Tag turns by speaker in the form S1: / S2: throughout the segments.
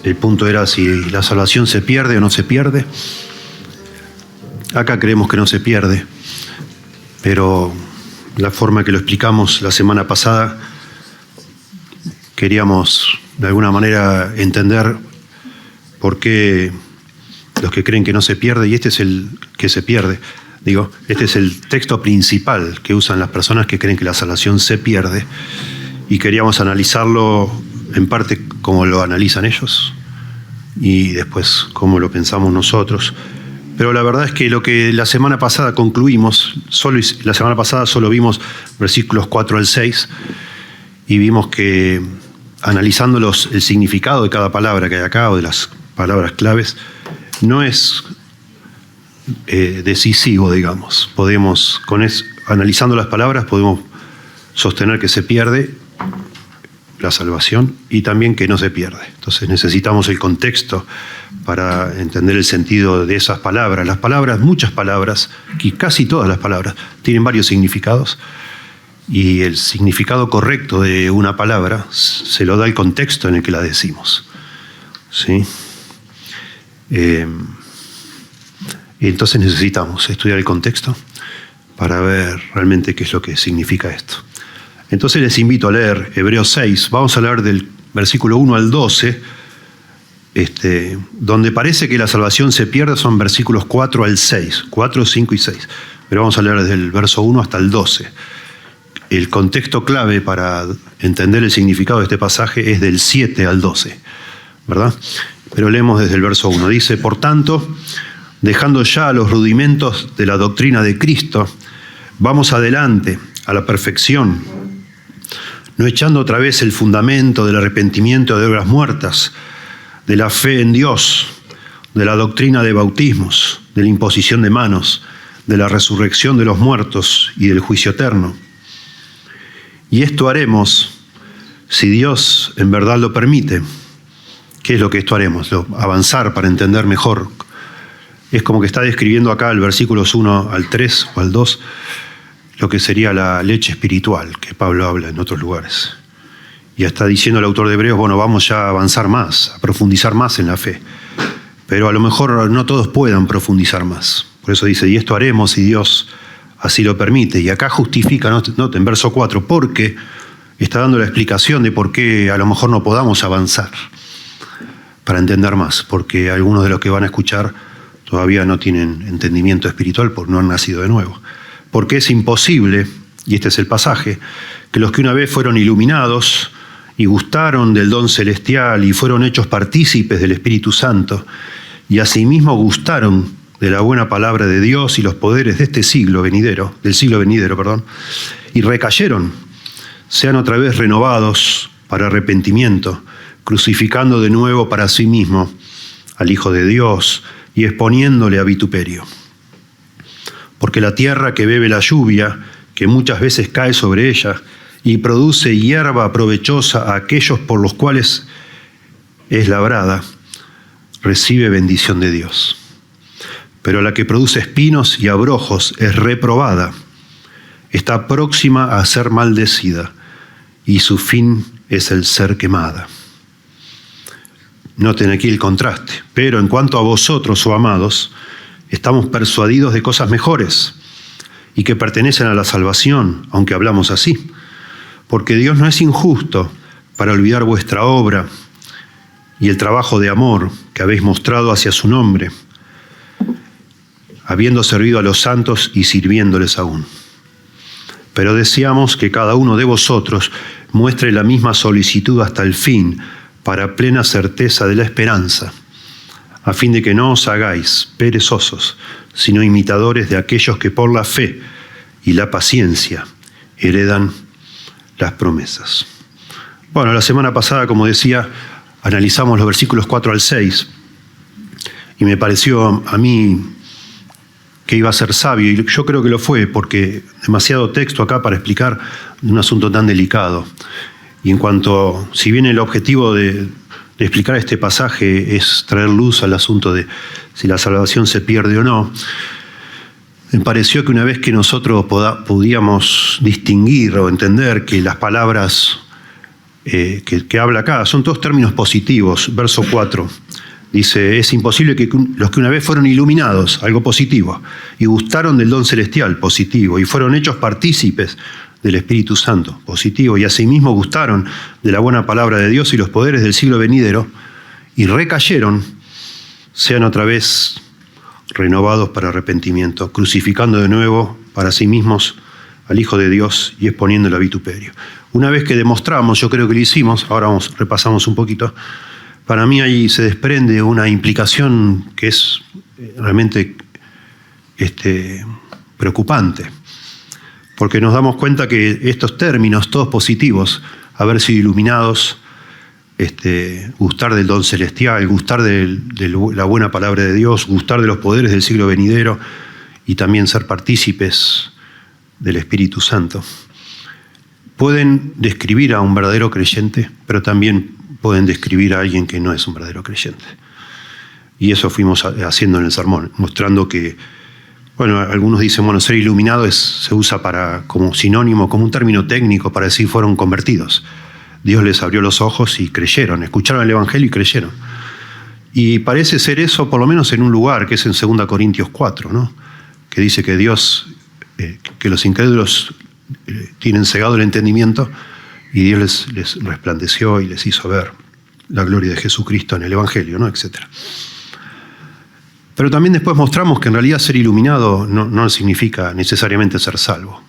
S1: El punto era si la salvación se pierde o no se pierde. Acá creemos que no se pierde, pero la forma que lo explicamos la semana pasada, queríamos de alguna manera entender por qué los que creen que no se pierde, y este es el que se pierde, este es el texto principal que usan las personas que creen que la salvación se pierde, y queríamos analizarlo en parte como lo analizan ellos y después como lo pensamos nosotros. Pero la verdad es que lo que la semana pasada concluimos, la semana pasada solo vimos versículos 4 al 6 y vimos que analizando el significado de cada palabra que hay acá o de las palabras claves, no es decisivo, digamos. Analizando las palabras podemos sostener que se pierde la salvación y también que no se pierde. Entonces necesitamos el contexto para entender el sentido de esas palabras. Las palabras, muchas palabras, y casi todas las palabras, tienen varios significados, y el significado correcto de una palabra se lo da el contexto en el que la decimos. ¿Sí? Entonces necesitamos estudiar el contexto para ver realmente qué es lo que significa esto. Entonces les invito a leer Hebreos 6, vamos a leer del versículo 1 al 12, donde parece que la salvación se pierde son versículos 4 al 6, 4, 5 y 6, pero vamos a leer desde el verso 1 hasta el 12. El contexto clave para entender el significado de este pasaje es del 7 al 12, ¿verdad? Pero leemos desde el verso 1, dice: por tanto, dejando ya los rudimentos de la doctrina de Cristo, vamos adelante a la perfección, no echando otra vez el fundamento del arrepentimiento de obras muertas, de la fe en Dios, de la doctrina de bautismos, de la imposición de manos, de la resurrección de los muertos y del juicio eterno. Y esto haremos si Dios en verdad lo permite. ¿Qué es lo que esto haremos? Avanzar para entender mejor. Es como que está describiendo acá el versículos 1 al 3 o al 2, lo que sería la leche espiritual que Pablo habla en otros lugares. Y está diciendo el autor de Hebreos, bueno, vamos ya a avanzar más, a profundizar más en la fe. Pero a lo mejor no todos puedan profundizar más. Por eso dice, y esto haremos si Dios así lo permite. Y acá justifica, noten, verso 4, porque está dando la explicación de por qué a lo mejor no podamos avanzar para entender más. Porque algunos de los que van a escuchar todavía no tienen entendimiento espiritual porque no han nacido de nuevo. Porque es imposible, y este es el pasaje, que los que una vez fueron iluminados y gustaron del don celestial y fueron hechos partícipes del Espíritu Santo y asimismo gustaron de la buena palabra de Dios y los poderes de del siglo venidero, y recayeron, sean otra vez renovados para arrepentimiento, crucificando de nuevo para sí mismo al Hijo de Dios y exponiéndole a vituperio. Porque la tierra que bebe la lluvia, que muchas veces cae sobre ella, y produce hierba provechosa a aquellos por los cuales es labrada, recibe bendición de Dios. Pero la que produce espinos y abrojos es reprobada, está próxima a ser maldecida, y su fin es el ser quemada. Noten aquí el contraste. Pero en cuanto a vosotros, oh amados, estamos persuadidos de cosas mejores y que pertenecen a la salvación, aunque hablamos así. Porque Dios no es injusto para olvidar vuestra obra y el trabajo de amor que habéis mostrado hacia su nombre, habiendo servido a los santos y sirviéndoles aún. Pero deseamos que cada uno de vosotros muestre la misma solicitud hasta el fin, para plena certeza de la esperanza, a fin de que no os hagáis perezosos, sino imitadores de aquellos que por la fe y la paciencia heredan las promesas. Bueno, la semana pasada, como decía, analizamos los versículos 4 al 6, y me pareció a mí que iba a ser sabio, y yo creo que lo fue, porque demasiado texto acá para explicar un asunto tan delicado. Y en cuanto, si bien el objetivo de explicar este pasaje es traer luz al asunto de si la salvación se pierde o no, me pareció que una vez que nosotros podíamos distinguir o entender que las palabras que habla acá. Son todos términos positivos. Verso 4 dice, es imposible que los que una vez fueron iluminados, algo positivo, y gustaron del don celestial, positivo, y fueron hechos partícipes del Espíritu Santo, positivo, y asimismo gustaron de la buena palabra de Dios y los poderes del siglo venidero, y recayeron, sean otra vez renovados para arrepentimiento, crucificando de nuevo para sí mismos al Hijo de Dios y exponiéndolo a vituperio. Una vez que demostramos, yo creo que lo hicimos, ahora repasamos un poquito, para mí ahí se desprende una implicación que es realmente preocupante, porque nos damos cuenta que estos términos, todos positivos, haber sido iluminados, gustar del don celestial, gustar de la buena palabra de Dios, gustar de los poderes del siglo venidero y también ser partícipes del Espíritu Santo, pueden describir a un verdadero creyente, pero también pueden describir a alguien que no es un verdadero creyente. Y eso fuimos haciendo en el sermón, mostrando que, bueno, algunos dicen, bueno, ser iluminado se usa como sinónimo, como un término técnico para decir fueron convertidos. Dios les abrió los ojos y creyeron, escucharon el Evangelio y creyeron. Y parece ser eso por lo menos en un lugar, que es en 2 Corintios 4, ¿no? Que dice que Dios, que los incrédulos tienen cegado el entendimiento y Dios les resplandeció y les hizo ver la gloria de Jesucristo en el Evangelio, ¿no? Etcétera. Pero también después mostramos que en realidad ser iluminado no significa necesariamente ser salvo.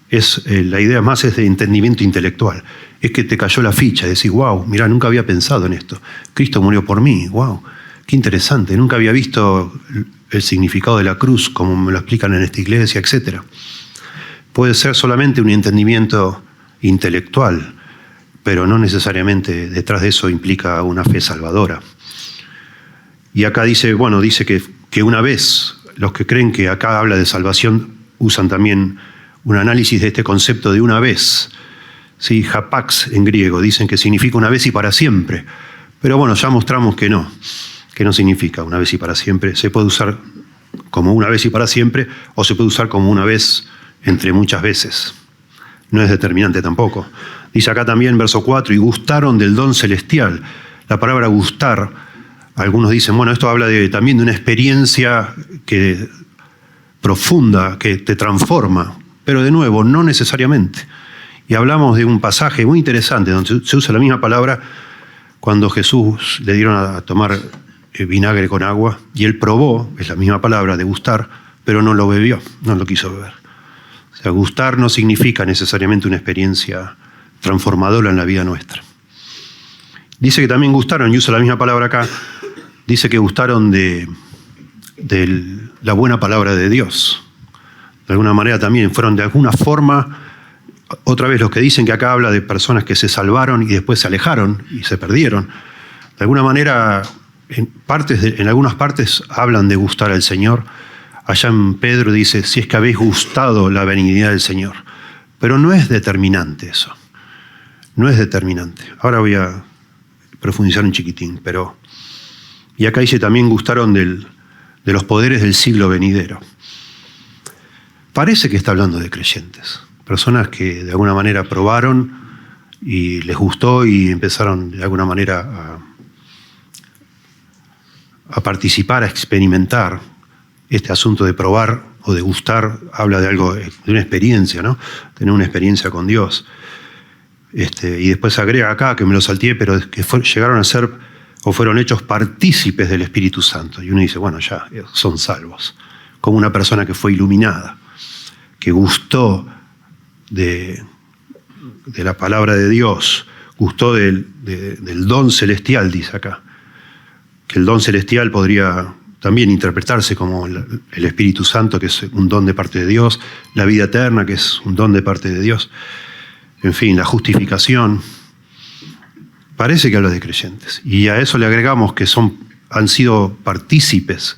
S1: La idea más es de entendimiento intelectual. Es que te cayó la ficha, decís, wow, mirá, nunca había pensado en esto. Cristo murió por mí, wow, qué interesante. Nunca había visto el significado de la cruz, como me lo explican en esta iglesia, etcétera. Puede ser solamente un entendimiento intelectual, pero no necesariamente detrás de eso implica una fe salvadora. Y acá dice que una vez, los que creen que acá habla de salvación usan también un análisis de este concepto de una vez, ¿sí? Hapax en griego, dicen que significa una vez y para siempre. Pero bueno, ya mostramos que no significa una vez y para siempre. Se puede usar como una vez y para siempre, o se puede usar como una vez entre muchas veces. No es determinante tampoco. Dice acá también, verso 4, y gustaron del don celestial. La palabra gustar, algunos dicen, bueno, esto habla también de una experiencia profunda, que te transforma. Pero de nuevo, no necesariamente. Y hablamos de un pasaje muy interesante, donde se usa la misma palabra cuando Jesús le dieron a tomar vinagre con agua, y él probó, es la misma palabra, de gustar, pero no lo bebió, no lo quiso beber. O sea, gustar no significa necesariamente una experiencia transformadora en la vida nuestra. Dice que también gustaron, y usa la misma palabra acá, dice que gustaron de la buena palabra de Dios. De alguna manera también fueron de alguna forma, otra vez los que dicen que acá habla de personas que se salvaron y después se alejaron y se perdieron. De alguna manera, en algunas partes hablan de gustar al Señor. Allá en Pedro dice, si es que habéis gustado la benignidad del Señor. Pero no es determinante eso. No es determinante. Ahora voy a profundizar un chiquitín, y acá dice también gustaron de los poderes del siglo venidero. Parece que está hablando de creyentes, personas que de alguna manera probaron y les gustó y empezaron de alguna manera a participar, a experimentar. Este asunto de probar o de gustar habla de algo, de una experiencia, ¿no? Tener una experiencia con Dios. Y después agrega acá, que me lo salteé, pero que llegaron a ser o fueron hechos partícipes del Espíritu Santo. Y uno dice, bueno, ya son salvos. Como una persona que fue iluminada, que gustó de la palabra de Dios, gustó del don celestial, dice acá. Que el don celestial podría también interpretarse como el Espíritu Santo, que es un don de parte de Dios, la vida eterna, que es un don de parte de Dios, en fin, la justificación. Parece que habla de creyentes. Y a eso le agregamos que han sido partícipes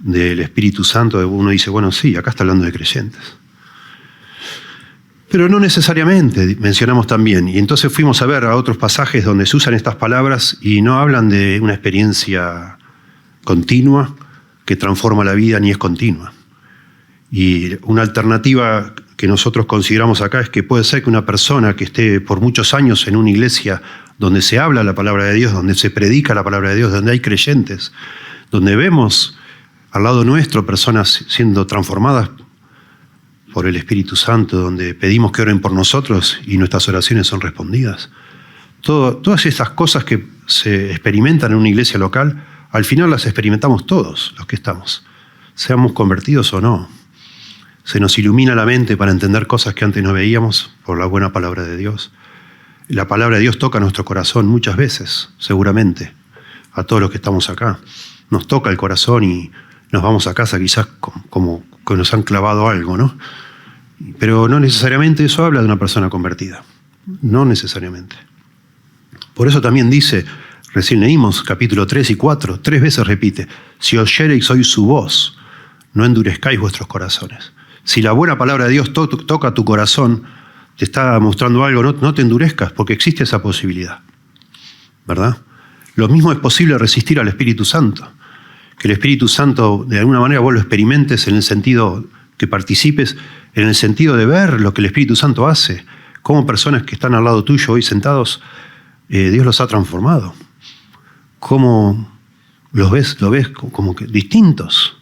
S1: del Espíritu Santo. Uno dice, bueno, sí, acá está hablando de creyentes. Pero no necesariamente, mencionamos también. Y entonces fuimos a ver a otros pasajes donde se usan estas palabras y no hablan de una experiencia continua que transforma la vida, ni es continua. Y una alternativa que nosotros consideramos acá es que puede ser que una persona que esté por muchos años en una iglesia donde se habla la palabra de Dios, donde se predica la palabra de Dios, donde hay creyentes, donde vemos al lado nuestro personas siendo transformadas por el Espíritu Santo, donde pedimos que oren por nosotros y nuestras oraciones son respondidas. Todas estas cosas que se experimentan en una iglesia local, al final las experimentamos todos los que estamos, seamos convertidos o no. Se nos ilumina la mente para entender cosas que antes no veíamos por la buena palabra de Dios. La palabra de Dios toca nuestro corazón muchas veces, seguramente, a todos los que estamos acá. Nos toca el corazón y nos vamos a casa quizás como que nos han clavado algo, ¿no? Pero no necesariamente eso habla de una persona convertida. No necesariamente. Por eso también dice, recién leímos capítulo 3 y 4, 3 veces repite, si oyereis hoy su voz, no endurezcáis vuestros corazones. Si la buena palabra de Dios toca tu corazón, te está mostrando algo, no te endurezcas, porque existe esa posibilidad, ¿verdad? Lo mismo es posible resistir al Espíritu Santo. Que el Espíritu Santo, de alguna manera, vos lo experimentes en el sentido que participes, en el sentido de ver lo que el Espíritu Santo hace, cómo personas que están al lado tuyo hoy sentados, Dios los ha transformado. Cómo los ves como que distintos.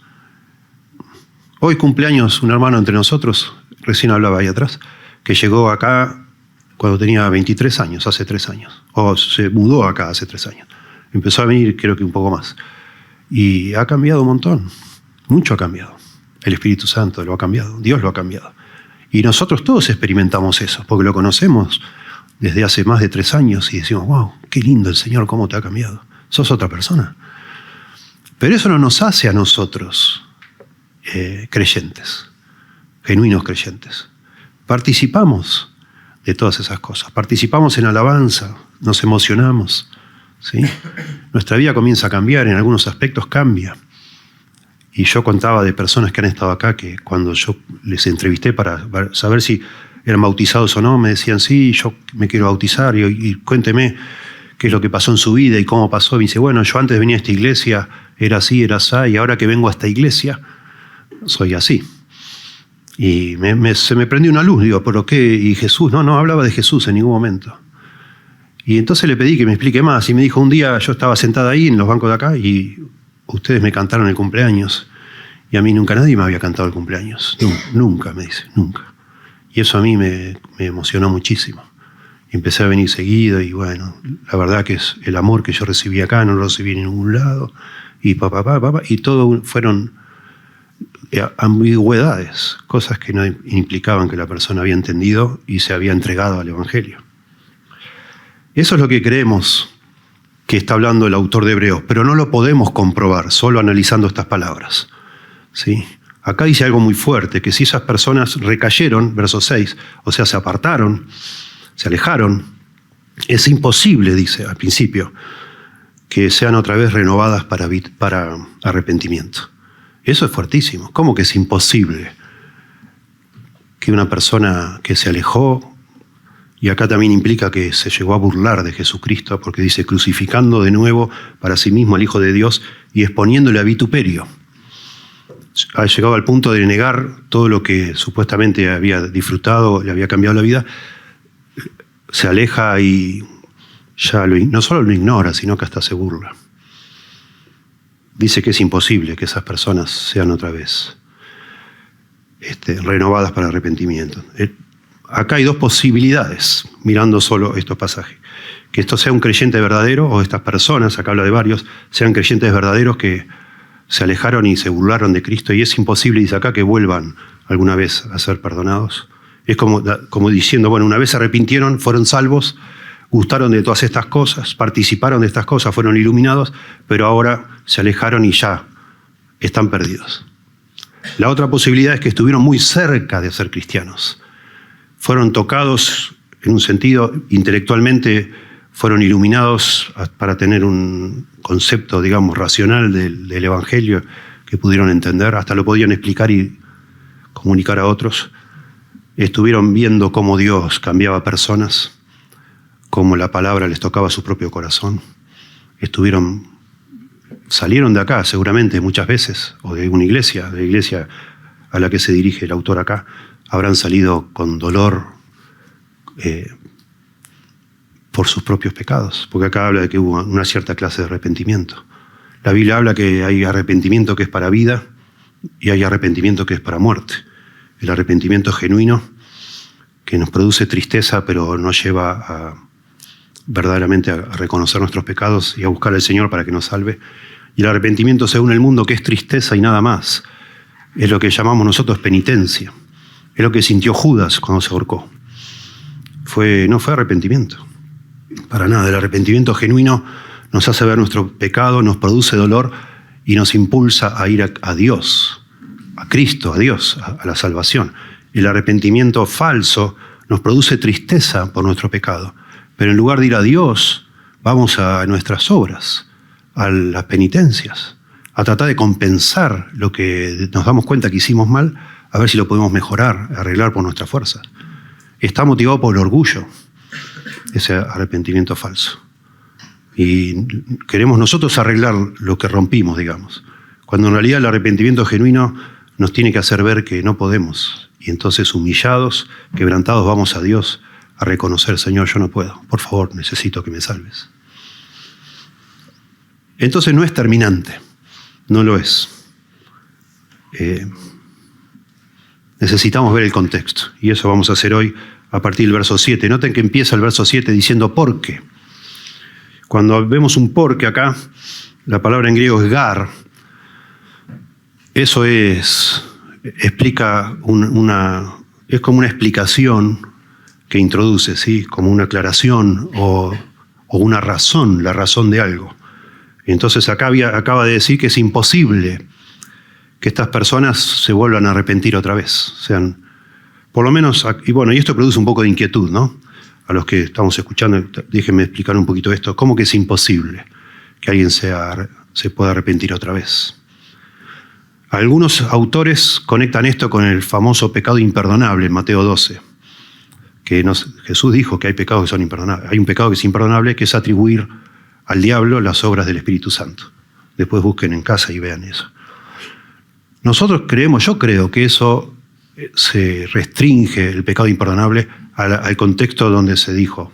S1: Hoy cumpleaños un hermano entre nosotros, recién hablaba ahí atrás, que llegó acá cuando tenía 23 años, hace 3 años. O se mudó acá hace 3 años. Empezó a venir creo que un poco más. Y ha cambiado un montón. Mucho ha cambiado. El Espíritu Santo lo ha cambiado. Dios lo ha cambiado. Y nosotros todos experimentamos eso, porque lo conocemos desde hace más de 3 años y decimos, wow, qué lindo el Señor, cómo te ha cambiado. Sos otra persona. Pero eso no nos hace a nosotros creyentes, genuinos creyentes. Participamos de todas esas cosas. Participamos en alabanza, nos emocionamos, ¿sí? Nuestra vida comienza a cambiar, en algunos aspectos cambia. Y yo contaba de personas que han estado acá que cuando yo les entrevisté para saber si eran bautizados o no, me decían, sí, yo me quiero bautizar y cuénteme qué es lo que pasó en su vida y cómo pasó. Y me dice, bueno, yo antes venía a esta iglesia, era así, y ahora que vengo a esta iglesia, soy así. Y se me prendió una luz, digo, ¿pero qué? Y Jesús, no hablaba de Jesús en ningún momento. Y entonces le pedí que me explique más. Y me dijo, un día yo estaba sentada ahí en los bancos de acá y ustedes me cantaron el cumpleaños. Y a mí nunca nadie me había cantado el cumpleaños. Nunca, me dice, nunca. Y eso a mí me emocionó muchísimo. Y empecé a venir seguido y bueno, la verdad que es el amor que yo recibí acá, no lo recibí en ningún lado. Y y todo fueron ambigüedades, cosas que no implicaban que la persona había entendido y se había entregado al Evangelio. Eso es lo que creemos que está hablando el autor de Hebreos, pero no lo podemos comprobar solo analizando estas palabras, ¿sí? Acá dice algo muy fuerte, que si esas personas recayeron, verso 6, o sea, se apartaron, se alejaron, es imposible, dice al principio, que sean otra vez renovadas para arrepentimiento. Eso es fuertísimo. ¿Cómo que es imposible que una persona que se alejó, y acá también implica que se llegó a burlar de Jesucristo, porque dice crucificando de nuevo para sí mismo al Hijo de Dios y exponiéndole a vituperio? Ha llegado al punto de negar todo lo que supuestamente había disfrutado, le había cambiado la vida, se aleja y ya no solo lo ignora, sino que hasta se burla. Dice que es imposible que esas personas sean otra vez renovadas para arrepentimiento. Acá hay 2 posibilidades, mirando solo estos pasajes. Que esto sea un creyente verdadero, o estas personas, acá habla de varios, sean creyentes verdaderos que se alejaron y se burlaron de Cristo, y es imposible, dice acá, que vuelvan alguna vez a ser perdonados. Es como diciendo, bueno, una vez se arrepintieron, fueron salvos, gustaron de todas estas cosas, participaron de estas cosas, fueron iluminados, pero ahora se alejaron y ya están perdidos. La otra posibilidad es que estuvieron muy cerca de ser cristianos. Fueron tocados en un sentido, intelectualmente fueron iluminados para tener un concepto, digamos, racional del Evangelio que pudieron entender, hasta lo podían explicar y comunicar a otros. Estuvieron viendo cómo Dios cambiaba personas, cómo la palabra les tocaba su propio corazón. Salieron de acá seguramente muchas veces, o de una iglesia, de la iglesia a la que se dirige el autor acá, habrán salido con dolor por sus propios pecados, porque acá habla de que hubo una cierta clase de arrepentimiento. La Biblia habla que hay arrepentimiento que es para vida y hay arrepentimiento que es para muerte. El arrepentimiento genuino, que nos produce tristeza, pero nos lleva verdaderamente a reconocer nuestros pecados y a buscar al Señor para que nos salve. Y el arrepentimiento según el mundo, que es tristeza y nada más, es lo que llamamos nosotros penitencia. Es lo que sintió Judas cuando se ahorcó. No fue arrepentimiento. Para nada. El arrepentimiento genuino nos hace ver nuestro pecado, nos produce dolor y nos impulsa a ir a Dios, a Cristo, a Dios, a la salvación. El arrepentimiento falso nos produce tristeza por nuestro pecado, pero en lugar de ir a Dios, vamos a nuestras obras, a las penitencias, a tratar de compensar lo que nos damos cuenta que hicimos mal, a ver si lo podemos mejorar, arreglar por nuestra fuerza. Está motivado por el orgullo, ese arrepentimiento falso. Y queremos nosotros arreglar lo que rompimos, digamos, cuando en realidad el arrepentimiento genuino nos tiene que hacer ver que no podemos. Y entonces, humillados, quebrantados, vamos a Dios a reconocer: Señor, yo no puedo, por favor, necesito que me salves. Entonces no es terminante, no lo es. Necesitamos ver el contexto, y eso vamos a hacer hoy a partir del verso 7. Noten que empieza el verso 7 diciendo ¿por qué? Cuando vemos un por qué acá, la palabra en griego es gar. Eso explica es como una explicación que introduce, ¿sí? Como una aclaración o una razón, la razón de algo. Entonces acá acaba de decir que es imposible que estas personas se vuelvan a arrepentir otra vez. Sean, por lo menos, y esto produce un poco de inquietud, ¿no? A los que estamos escuchando, déjenme explicar un poquito esto. ¿Cómo que es imposible que alguien se pueda arrepentir otra vez? Algunos autores conectan esto con el famoso pecado imperdonable en Mateo 12, que Jesús dijo que hay pecados que son imperdonables. Hay un pecado que es imperdonable, que es atribuir al diablo las obras del Espíritu Santo. Después busquen en casa y vean eso. Yo creo que eso se restringe, el pecado imperdonable, al contexto donde se dijo.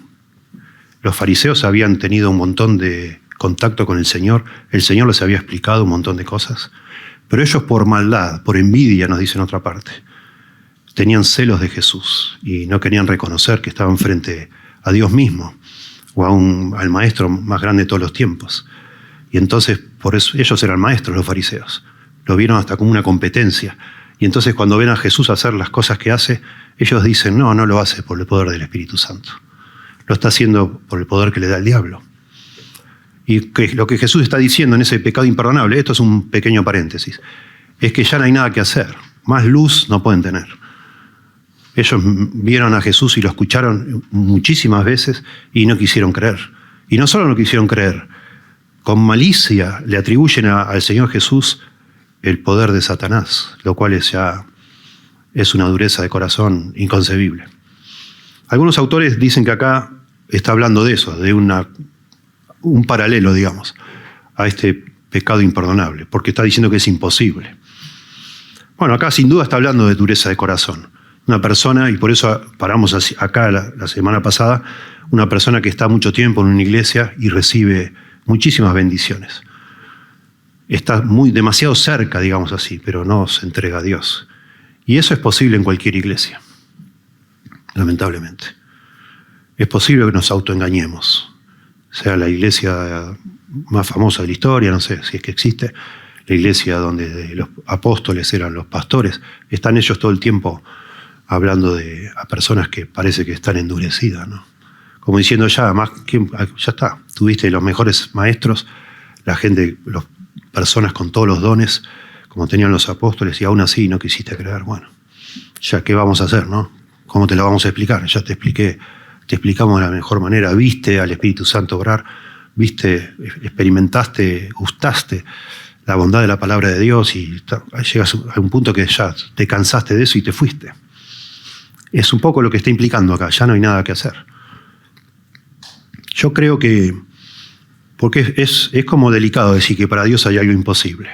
S1: Los fariseos habían tenido un montón de contacto con el Señor les había explicado un montón de cosas, pero ellos por maldad, por envidia, nos dicen otra parte, tenían celos de Jesús y no querían reconocer que estaban frente a Dios mismo o al maestro más grande de todos los tiempos. Y entonces, por eso, ellos eran maestros, los fariseos. Lo vieron hasta como una competencia. Y entonces cuando ven a Jesús hacer las cosas que hace, ellos dicen, no lo hace por el poder del Espíritu Santo. Lo está haciendo por el poder que le da el diablo. Y lo que Jesús está diciendo en ese pecado imperdonable, esto es un pequeño paréntesis, es que ya no hay nada que hacer. Más luz no pueden tener. Ellos vieron a Jesús y lo escucharon muchísimas veces y no quisieron creer. Y no solo no quisieron creer, con malicia le atribuyen al Señor Jesús el poder de Satanás, lo cual es una dureza de corazón inconcebible. Algunos autores dicen que acá está hablando de eso, de un paralelo, digamos, a este pecado imperdonable, porque está diciendo que es imposible. Bueno, acá sin duda está hablando de dureza de corazón. Una persona, y por eso paramos acá la semana pasada, una persona que está mucho tiempo en una iglesia y recibe muchísimas bendiciones. Está demasiado cerca, digamos así, pero no se entrega a Dios. Y eso es posible en cualquier iglesia, lamentablemente. Es posible que nos autoengañemos. Sea la iglesia más famosa de la historia, no sé si es que existe, la iglesia donde los apóstoles eran los pastores, están ellos todo el tiempo hablando a personas que parece que están endurecidas, ¿no? Como diciendo ya está, tuviste los mejores maestros, la gente, las personas con todos los dones, como tenían los apóstoles, y aún así no quisiste creer. Bueno, ya qué vamos a hacer, ¿no? ¿Cómo te lo vamos a explicar? Ya te explicamos de la mejor manera, viste al Espíritu Santo obrar, viste, experimentaste, gustaste la bondad de la palabra de Dios y llegas a un punto que ya te cansaste de eso y te fuiste. Es un poco lo que está implicando acá, ya no hay nada que hacer. Yo creo que, porque es como delicado decir que para Dios hay algo imposible.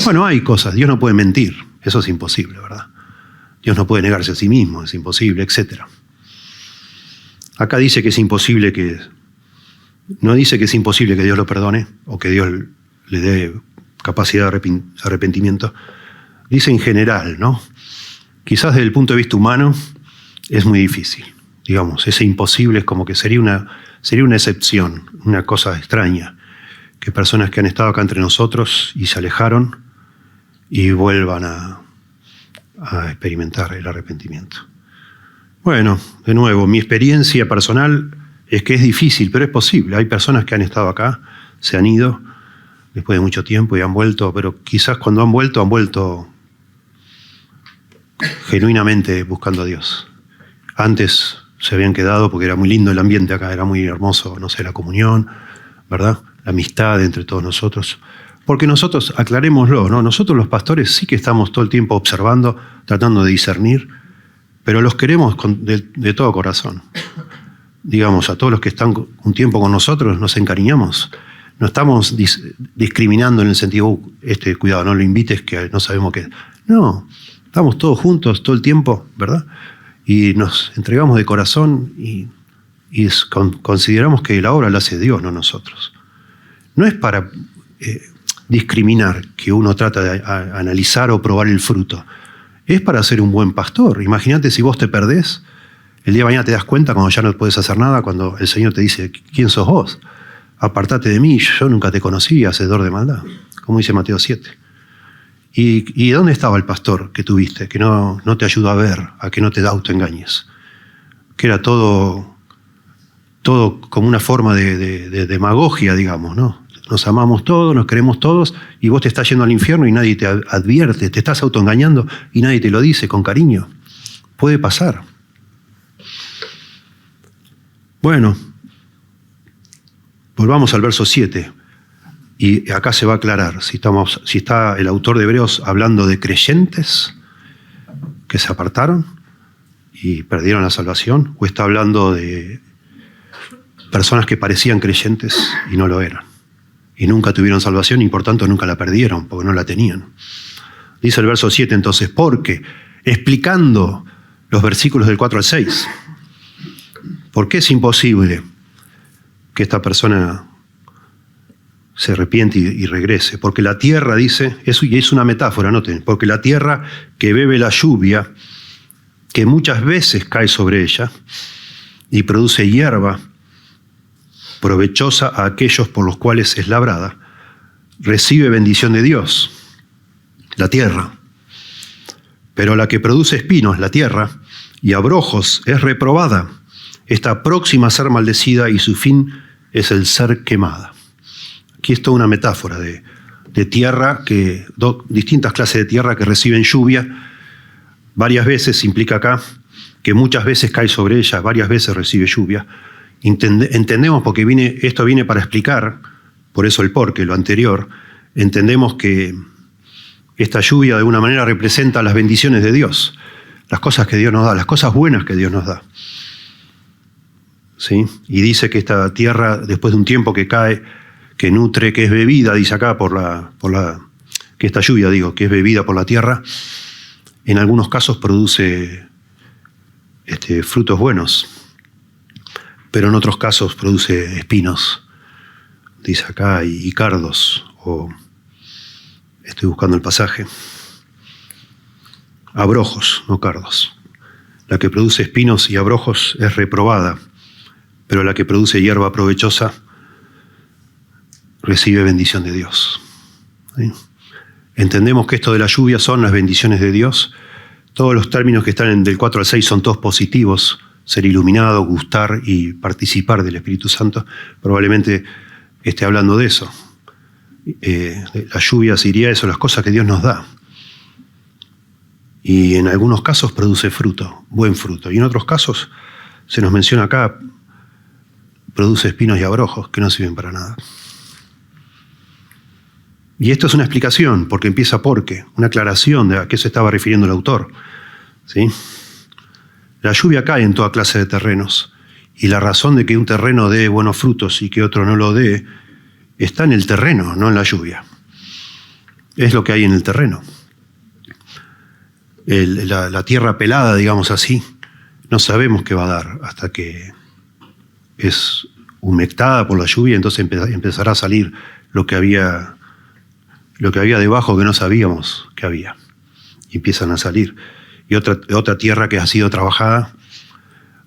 S1: Bueno, hay cosas, Dios no puede mentir, eso es imposible, ¿verdad? Dios no puede negarse a sí mismo, es imposible, etc. Acá dice que es imposible que... No dice que es imposible que Dios lo perdone o que Dios le dé capacidad de arrepentimiento. Dice en general, ¿no? Quizás desde el punto de vista humano es muy difícil. Digamos, ese imposible es como que sería una excepción, una cosa extraña. Que personas que han estado acá entre nosotros y se alejaron y vuelvan a experimentar el arrepentimiento. Bueno, de nuevo, mi experiencia personal es que es difícil, pero es posible. Hay personas que han estado acá, se han ido después de mucho tiempo y han vuelto, pero quizás cuando han vuelto genuinamente buscando a Dios. Antes se habían quedado porque era muy lindo el ambiente acá, era muy hermoso, no sé, la comunión, ¿verdad? La amistad entre todos nosotros. Porque nosotros, aclarémoslo, ¿no? Nosotros los pastores sí que estamos todo el tiempo observando, tratando de discernir, pero los queremos de todo corazón. Digamos, a todos los que están un tiempo con nosotros nos encariñamos. No estamos discriminando en el sentido, cuidado, no lo invites que no sabemos qué. No, estamos todos juntos todo el tiempo, ¿verdad? Y nos entregamos de corazón y consideramos que la obra la hace Dios, no nosotros. No es para discriminar que uno trata de analizar o probar el fruto. Es para ser un buen pastor. Imagínate si vos te perdés, el día de mañana te das cuenta cuando ya no puedes hacer nada, cuando el Señor te dice, ¿quién sos vos? Apartate de mí, yo nunca te conocí, hacedor de maldad, como dice Mateo 7. ¿Y dónde estaba el pastor que tuviste, que no te ayudó a ver, a que no te autoengañes? Que era todo como una forma de demagogia, digamos, ¿no? Nos amamos todos, nos queremos todos, y vos te estás yendo al infierno y nadie te advierte, te estás autoengañando y nadie te lo dice con cariño. Puede pasar. Bueno, volvamos al verso 7, y acá se va a aclarar si está el autor de Hebreos hablando de creyentes que se apartaron y perdieron la salvación, o está hablando de personas que parecían creyentes y no lo eran. Y nunca tuvieron salvación y por tanto nunca la perdieron, porque no la tenían. Dice el verso 7 entonces, porque, explicando los versículos del 4 al 6, ¿por qué es imposible que esta persona se arrepiente y regrese? Porque la tierra, dice, y es una metáfora, noten, porque la tierra que bebe la lluvia, que muchas veces cae sobre ella y produce hierba, provechosa a aquellos por los cuales es labrada, recibe bendición de Dios, la tierra. Pero la que produce espinos, la tierra, y abrojos, es reprobada, está próxima a ser maldecida y su fin es el ser quemada. Aquí es toda una metáfora de tierra, distintas clases de tierra que reciben lluvia. Varias veces implica acá que muchas veces cae sobre ella, varias veces recibe lluvia. Entendemos, porque esto viene para explicar, por eso el porqué, lo anterior, entendemos que esta lluvia de alguna manera representa las bendiciones de Dios, las cosas que Dios nos da, las cosas buenas que Dios nos da. ¿Sí? Y dice que esta tierra, después de un tiempo que cae, que nutre, que es bebida, dice acá, que esta lluvia, que es bebida por la tierra, en algunos casos produce frutos buenos, pero en otros casos produce espinos, dice acá, y cardos, o estoy buscando el pasaje, abrojos, no cardos. La que produce espinos y abrojos es reprobada, pero la que produce hierba provechosa recibe bendición de Dios. ¿Sí? Entendemos que esto de la lluvia son las bendiciones de Dios. Todos los términos que están del 4 al 6 son todos positivos. Ser iluminado, gustar y participar del Espíritu Santo. Probablemente esté hablando de eso. La lluvia sería eso, las cosas que Dios nos da. Y en algunos casos produce fruto, buen fruto. Y en otros casos, se nos menciona acá, produce espinos y abrojos que no sirven para nada. Y esto es una explicación, porque empieza porque, una aclaración de a qué se estaba refiriendo el autor. ¿Sí? La lluvia cae en toda clase de terrenos, y la razón de que un terreno dé buenos frutos y que otro no lo dé, está en el terreno, no en la lluvia. Es lo que hay en el terreno. la tierra pelada, digamos así, no sabemos qué va a dar hasta que es humectada por la lluvia, entonces empezará a salir lo que había debajo que no sabíamos que había. Y empiezan a salir. Y otra tierra que ha sido trabajada.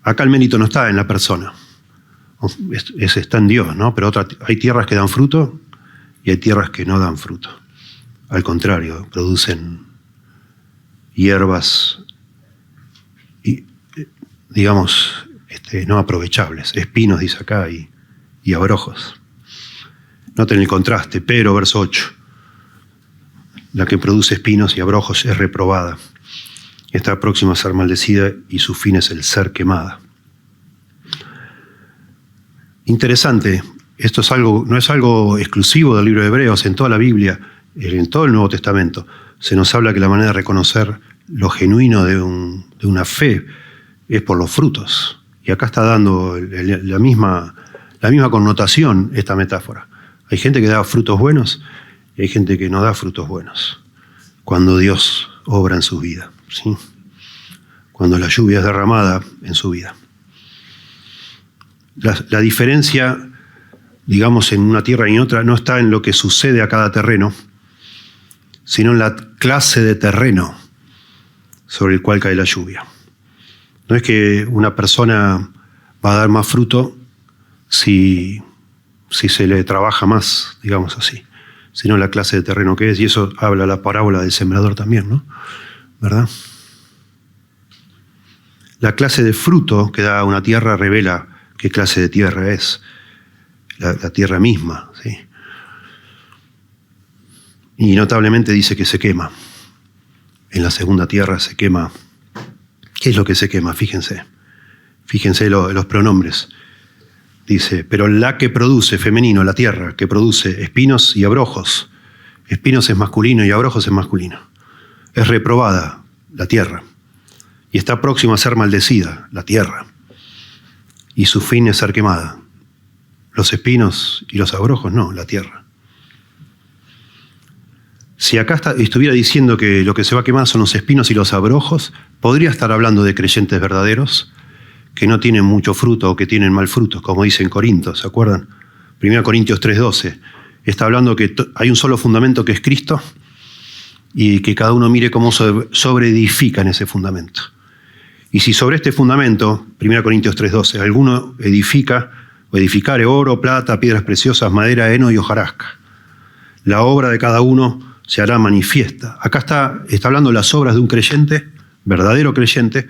S1: Acá el mérito no está en la persona, está en Dios, ¿no? Pero hay tierras que dan fruto y hay tierras que no dan fruto. Al contrario, producen hierbas, digamos, no aprovechables, espinos, dice acá, y abrojos. Noten el contraste, pero, verso 8, la que produce espinos y abrojos es reprobada. Está próxima a ser maldecida y su fin es el ser quemada. Interesante, esto no es algo exclusivo del libro de Hebreos, en toda la Biblia, en todo el Nuevo Testamento, se nos habla que la manera de reconocer lo genuino de una fe es por los frutos. Y acá está dando la misma connotación esta metáfora. Hay gente que da frutos buenos y hay gente que no da frutos buenos cuando Dios obra en su vida, ¿sí? Cuando la lluvia es derramada en su vida. La diferencia, digamos, en una tierra y en otra no está en lo que sucede a cada terreno, sino en la clase de terreno sobre el cual cae la lluvia. No es que una persona va a dar más fruto si se le trabaja más, digamos así, sino la clase de terreno que es, y eso habla la parábola del sembrador también, ¿no? ¿Verdad? La clase de fruto que da una tierra revela qué clase de tierra es, la tierra misma, ¿sí? Y notablemente dice que se quema. En la segunda tierra se quema. ¿Qué es lo que se quema? Fíjense los pronombres. Dice, pero la que produce, femenino, la tierra, que produce espinos y abrojos. Espinos es masculino y abrojos es masculino. Es reprobada, la tierra. Y está próxima a ser maldecida, la tierra. Y su fin es ser quemada. Los espinos y los abrojos no, la tierra. Si acá estuviera diciendo que lo que se va a quemar son los espinos y los abrojos, podría estar hablando de creyentes verdaderos que no tienen mucho fruto o que tienen mal fruto, como dice en Corintios, ¿se acuerdan? 1 Corintios 3:12. Está hablando que hay un solo fundamento que es Cristo y que cada uno mire cómo sobreedifica en ese fundamento. Y si sobre este fundamento, 1 Corintios 3:12, alguno edifica o edificare oro, plata, piedras preciosas, madera, heno y hojarasca, la obra de cada uno se hará manifiesta. Acá está hablando de las obras de un creyente, verdadero creyente,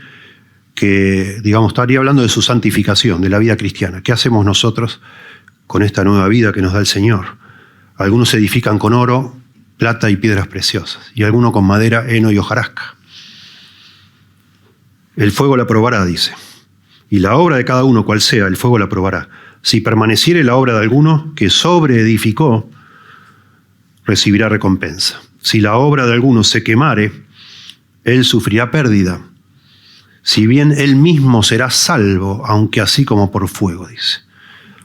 S1: que, digamos, estaría hablando de su santificación, de la vida cristiana. ¿Qué hacemos nosotros con esta nueva vida que nos da el Señor? Algunos se edifican con oro, plata y piedras preciosas, y algunos con madera, heno y hojarasca. El fuego la probará, dice. Y la obra de cada uno, cual sea, el fuego la probará. Si permaneciere la obra de alguno que sobreedificó, recibirá recompensa. Si la obra de alguno se quemare, él sufrirá pérdida. Si bien él mismo será salvo, aunque así como por fuego, dice.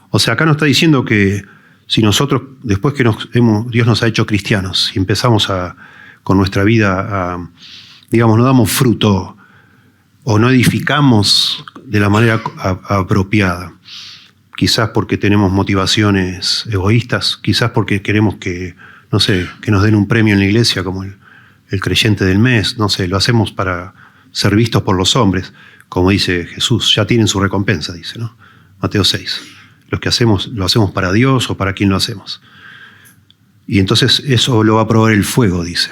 S1: O sea, acá nos está diciendo que si nosotros, después que Dios nos ha hecho cristianos y empezamos con nuestra vida, digamos, no damos fruto o no edificamos de la manera apropiada, quizás porque tenemos motivaciones egoístas, quizás porque queremos que nos den un premio en la iglesia como el creyente del mes, no sé, lo hacemos para ser vistos por los hombres, como dice Jesús, ya tienen su recompensa, dice, ¿no? Mateo 6. Los que hacemos, lo hacemos para Dios o para quién lo hacemos. Y entonces eso lo va a probar el fuego, dice.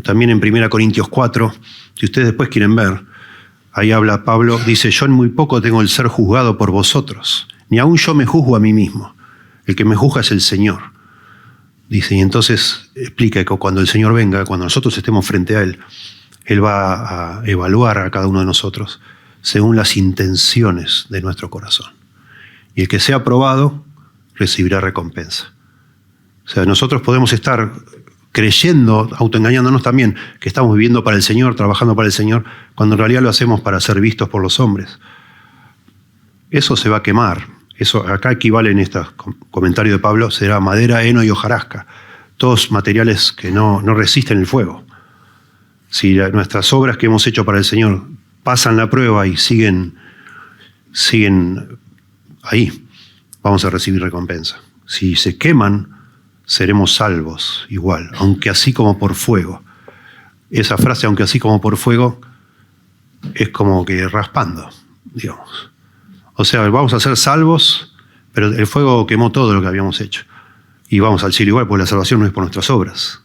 S1: También en 1 Corintios 4, si ustedes después quieren ver, ahí habla Pablo, dice, yo en muy poco tengo el ser juzgado por vosotros, ni aún yo me juzgo a mí mismo. El que me juzga es el Señor. Dice, y entonces explica que cuando el Señor venga, cuando nosotros estemos frente a Él, Él va a evaluar a cada uno de nosotros según las intenciones de nuestro corazón. Y el que sea aprobado recibirá recompensa. O sea, nosotros podemos estar creyendo, autoengañándonos también, que estamos viviendo para el Señor, trabajando para el Señor, cuando en realidad lo hacemos para ser vistos por los hombres. Eso se va a quemar. Eso acá equivale en este comentario de Pablo, será madera, heno y hojarasca. Todos materiales que no resisten el fuego. Si nuestras obras que hemos hecho para el Señor pasan la prueba y siguen ahí, vamos a recibir recompensa. Si se queman, seremos salvos igual, aunque así como por fuego. Esa frase, aunque así como por fuego, es como que raspando, digamos. O sea, vamos a ser salvos, pero el fuego quemó todo lo que habíamos hecho. Y vamos al cielo igual, porque la salvación no es por nuestras obras.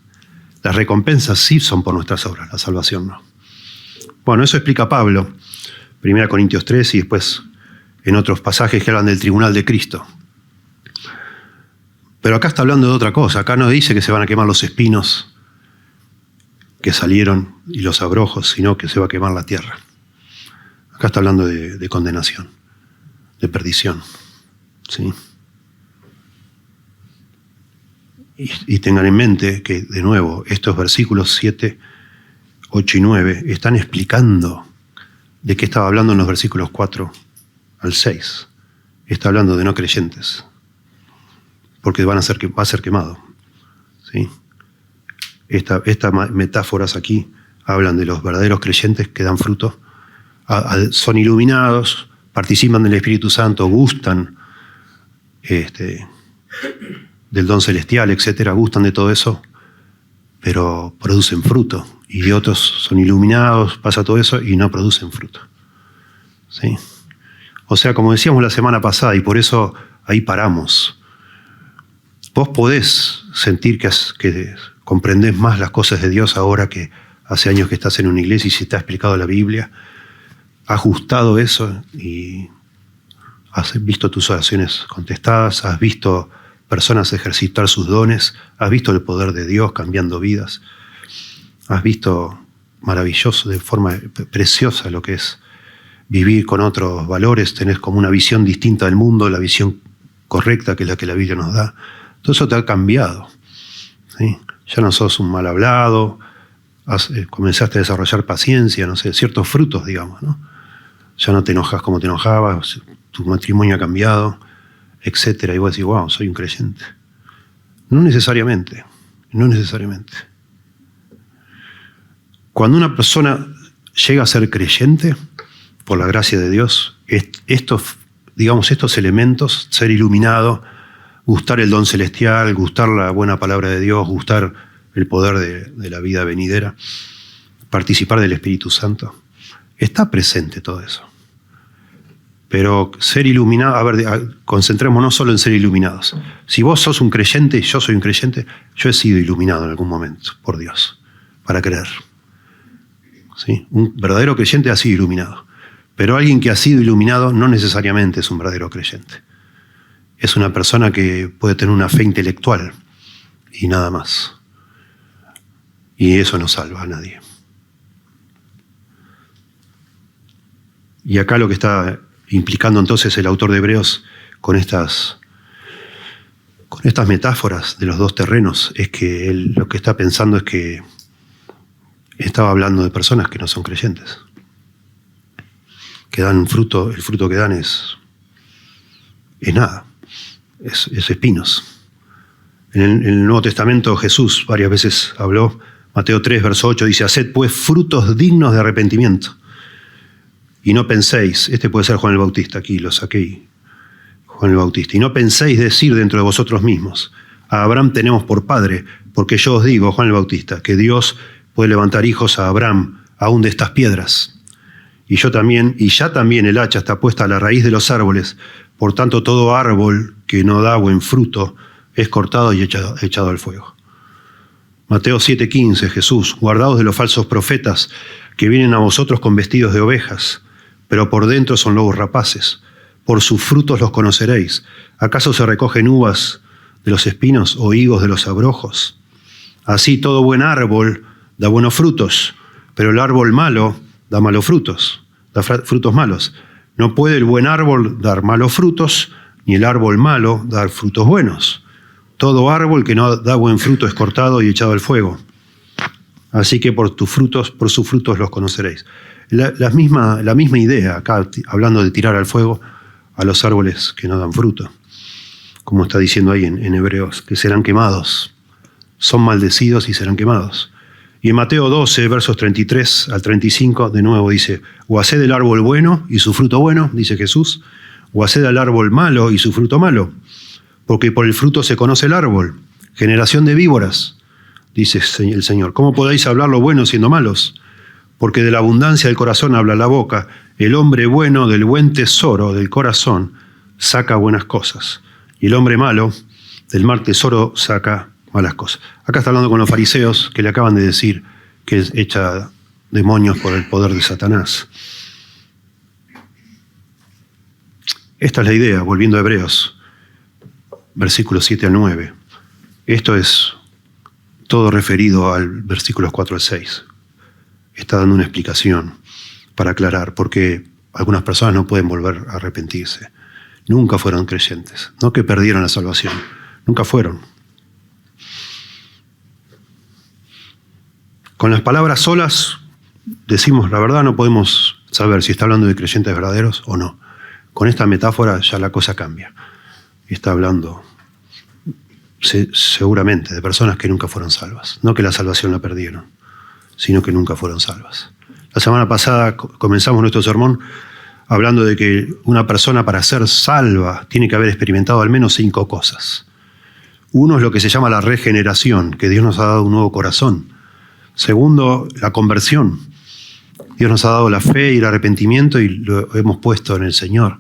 S1: Las recompensas sí son por nuestras obras, la salvación no. Bueno, eso explica Pablo, 1 Corintios 3 y después en otros pasajes que hablan del tribunal de Cristo. Pero acá está hablando de otra cosa. Acá no dice que se van a quemar los espinos que salieron y los abrojos, sino que se va a quemar la tierra. Acá está hablando de condenación, de perdición. ¿Sí? Y tengan en mente que, de nuevo, estos versículos 7, 8 y 9 están explicando de qué estaba hablando en los versículos 4 al 6. Está hablando de no creyentes, porque va a ser quemado. ¿Sí? Estas metáforas aquí hablan de los verdaderos creyentes que dan fruto, son iluminados, participan del Espíritu Santo, gustan del don celestial, etcétera, gustan de todo eso, pero producen fruto. Y otros son iluminados, pasa todo eso y no producen fruto. ¿Sí? O sea, como decíamos la semana pasada, y por eso ahí paramos, vos podés sentir que comprendés más las cosas de Dios ahora que hace años que estás en una iglesia y se te ha explicado la Biblia, has ajustado eso y has visto tus oraciones contestadas, has visto personas ejercitar sus dones, has visto el poder de Dios cambiando vidas, has visto maravilloso, de forma preciosa lo que es vivir con otros valores, tenés como una visión distinta del mundo, la visión correcta que es la que la Biblia nos da. Todo eso te ha cambiado. ¿Sí? Ya no sos un mal hablado, comenzaste a desarrollar paciencia, no sé, ciertos frutos, digamos, ¿no? Ya no te enojas como te enojabas, tu matrimonio ha cambiado, etcétera, y vos decís, wow, soy un creyente. No necesariamente. Cuando una persona llega a ser creyente, por la gracia de Dios, estos elementos, ser iluminado, gustar el don celestial, gustar la buena palabra de Dios, gustar el poder de la vida venidera, participar del Espíritu Santo, está presente todo eso. Pero ser iluminado, concentrémonos solo en ser iluminados. Si vos sos un creyente y yo soy un creyente, yo he sido iluminado en algún momento por Dios, para creer. ¿Sí? Un verdadero creyente ha sido iluminado. Pero alguien que ha sido iluminado no necesariamente es un verdadero creyente. Es una persona que puede tener una fe intelectual y nada más. Y eso no salva a nadie. Y acá lo que está implicando entonces el autor de Hebreos con estas metáforas de los dos terrenos es que él lo que está pensando es que estaba hablando de personas que no son creyentes, que dan fruto, el fruto que dan es nada, es espinos. En el Nuevo Testamento Jesús varias veces habló, Mateo 3, verso 8, dice, haced pues frutos dignos de arrepentimiento. Y no penséis, este puede ser Juan el Bautista, aquí lo saqué, Juan el Bautista, y no penséis decir dentro de vosotros mismos, a Abraham tenemos por padre, porque yo os digo, Juan el Bautista, que Dios puede levantar hijos a Abraham aún de estas piedras. Y ya también el hacha está puesta a la raíz de los árboles, por tanto todo árbol que no da buen fruto es cortado y echado al fuego. Mateo 7:15, Jesús, guardaos de los falsos profetas que vienen a vosotros con vestidos de ovejas, pero por dentro son lobos rapaces. Por sus frutos los conoceréis. ¿Acaso se recogen uvas de los espinos o higos de los abrojos? Así todo buen árbol da buenos frutos, pero el árbol malo da malos frutos, da frutos malos. No puede el buen árbol dar malos frutos, ni el árbol malo dar frutos buenos. Todo árbol que no da buen fruto es cortado y echado al fuego. Así que por sus frutos los conoceréis. La misma idea, acá hablando de tirar al fuego a los árboles que no dan fruto, como está diciendo ahí en Hebreos, que serán quemados, son maldecidos y serán quemados. Y en Mateo 12, versos 33 al 35, de nuevo dice, o haced el árbol bueno y su fruto bueno, dice Jesús, o haced el árbol malo y su fruto malo, porque por el fruto se conoce el árbol. Generación de víboras, dice el Señor, ¿cómo podéis hablar lo bueno siendo malos? Porque de la abundancia del corazón habla la boca. El hombre bueno del buen tesoro del corazón saca buenas cosas, y el hombre malo del mal tesoro saca malas cosas. Acá está hablando con los fariseos que le acaban de decir que echa demonios por el poder de Satanás. Esta es la idea, volviendo a Hebreos, versículos 7 al 9. Esto es todo referido al versículos 4 al 6. Está dando una explicación para aclarar por qué algunas personas no pueden volver a arrepentirse. Nunca fueron creyentes, no que perdieron la salvación, nunca fueron. Con las palabras solas decimos la verdad, no podemos saber si está hablando de creyentes verdaderos o no. Con esta metáfora ya la cosa cambia. Está hablando seguramente de personas que nunca fueron salvas. No que la salvación la perdieron, sino que nunca fueron salvas. La semana pasada comenzamos nuestro sermón hablando de que una persona para ser salva tiene que haber experimentado al menos 5 cosas. Uno es lo que se llama la regeneración, que Dios nos ha dado un nuevo corazón. Segundo, la conversión. Dios nos ha dado la fe y el arrepentimiento y lo hemos puesto en el Señor.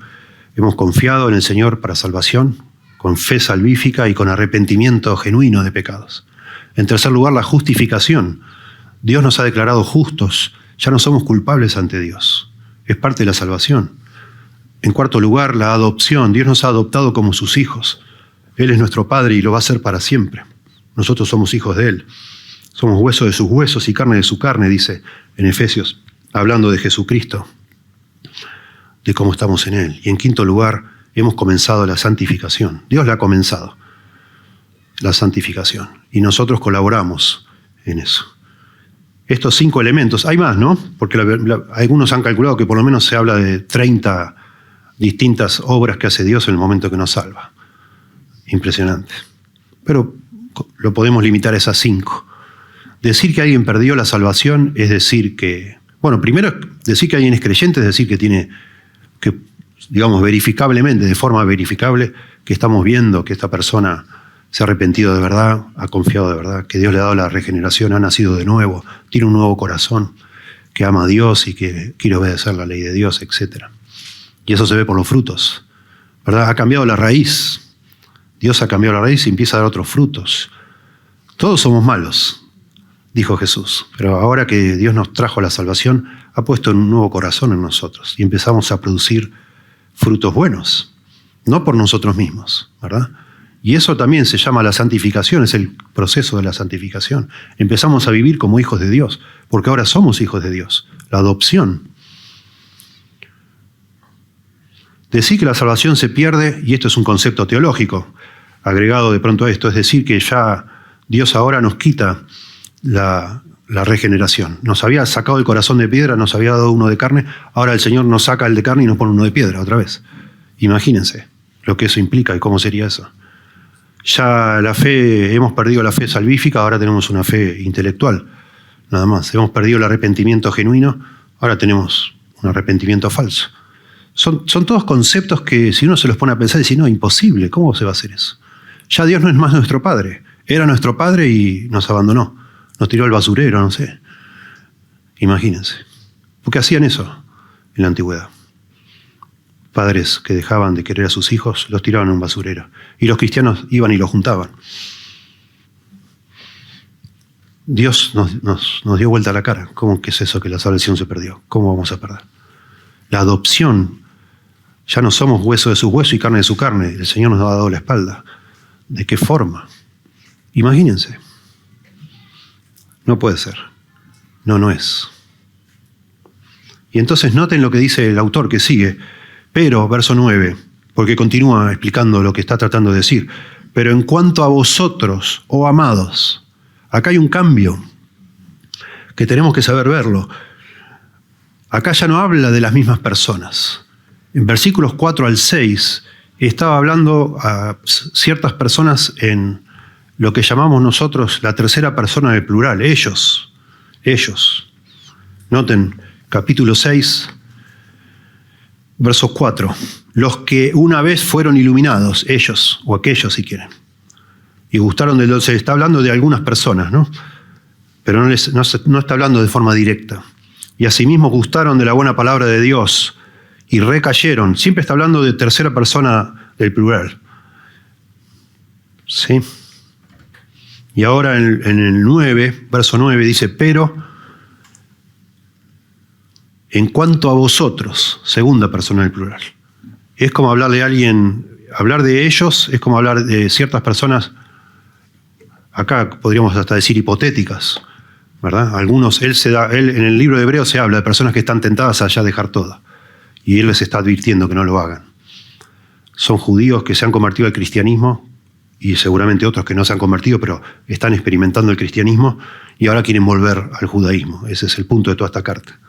S1: Hemos confiado en el Señor para salvación, con fe salvífica y con arrepentimiento genuino de pecados. En tercer lugar, la justificación. Dios nos ha declarado justos, ya no somos culpables ante Dios. Es parte de la salvación. En cuarto lugar, la adopción. Dios nos ha adoptado como sus hijos. Él es nuestro Padre y lo va a ser para siempre. Nosotros somos hijos de Él. Somos hueso de sus huesos y carne de su carne, dice en Efesios, hablando de Jesucristo, de cómo estamos en Él. Y en quinto lugar, hemos comenzado la santificación. Dios la ha comenzado, la santificación. Y nosotros colaboramos en eso. Estos 5 elementos, hay más, ¿no? Porque algunos han calculado que por lo menos se habla de 30 distintas obras que hace Dios en el momento que nos salva. Impresionante. Pero lo podemos limitar a esas 5. Decir que alguien perdió la salvación es decir que, bueno, primero decir que alguien es creyente es decir que tiene que, digamos, verificablemente, de forma verificable, que estamos viendo que esta persona se ha arrepentido de verdad, ha confiado de verdad, que Dios le ha dado la regeneración, ha nacido de nuevo, tiene un nuevo corazón, que ama a Dios y que quiere obedecer la ley de Dios, etc. Y eso se ve por los frutos, ¿verdad? Ha cambiado la raíz. Dios ha cambiado la raíz y empieza a dar otros frutos. Todos somos malos, dijo Jesús, pero ahora que Dios nos trajo la salvación, ha puesto un nuevo corazón en nosotros y empezamos a producir frutos buenos, no por nosotros mismos, ¿verdad? Y eso también se llama la santificación, es el proceso de la santificación. Empezamos a vivir como hijos de Dios, porque ahora somos hijos de Dios, la adopción. Decir que la salvación se pierde, y esto es un concepto teológico, agregado de pronto a esto, es decir que ya Dios ahora nos quita la regeneración. Nos había sacado el corazón de piedra, nos había dado uno de carne, ahora el Señor nos saca el de carne y nos pone uno de piedra otra vez. Imagínense lo que eso implica y cómo sería eso. Ya la fe, hemos perdido la fe salvífica, ahora tenemos una fe intelectual, nada más. Hemos perdido el arrepentimiento genuino, ahora tenemos un arrepentimiento falso. Son todos conceptos que si uno se los pone a pensar, dice, no, imposible, ¿cómo se va a hacer eso? Ya Dios no es más nuestro Padre, era nuestro Padre y nos abandonó, nos tiró al basurero, no sé. Imagínense. ¿Por qué hacían eso en la antigüedad? Padres que dejaban de querer a sus hijos, los tiraban a un basurero. Y los cristianos iban y los juntaban. Dios nos dio vuelta a la cara. ¿Cómo que es eso que la salvación se perdió? ¿Cómo vamos a perder? La adopción. Ya no somos hueso de su hueso y carne de su carne. El Señor nos ha dado la espalda. ¿De qué forma? Imagínense. No puede ser. No es. Y entonces noten lo que dice el autor que sigue. Pero, verso 9, porque continúa explicando lo que está tratando de decir. Pero en cuanto a vosotros, oh amados, acá hay un cambio que tenemos que saber verlo. Acá ya no habla de las mismas personas. En versículos 4 al 6 estaba hablando a ciertas personas en lo que llamamos nosotros la tercera persona del plural, ellos. ellos. Noten, capítulo 6, verso 4. Los que una vez fueron iluminados, ellos o aquellos si quieren, y gustaron de lo. Se está hablando de algunas personas, ¿no? Pero no está hablando de forma directa. Y asimismo gustaron de la buena palabra de Dios y recayeron. Siempre está hablando de tercera persona del plural. ¿Sí? Y ahora en el 9, verso 9 dice, pero en cuanto a vosotros, segunda persona del plural. Es como hablar de alguien, hablar de ellos es como hablar de ciertas personas, acá podríamos hasta decir hipotéticas, ¿verdad? Algunos, él en el libro de Hebreos se habla de personas que están tentadas a ya dejar todo. Y él les está advirtiendo que no lo hagan. Son judíos que se han convertido al cristianismo y seguramente otros que no se han convertido, pero están experimentando el cristianismo y ahora quieren volver al judaísmo. Ese es el punto de toda esta carta.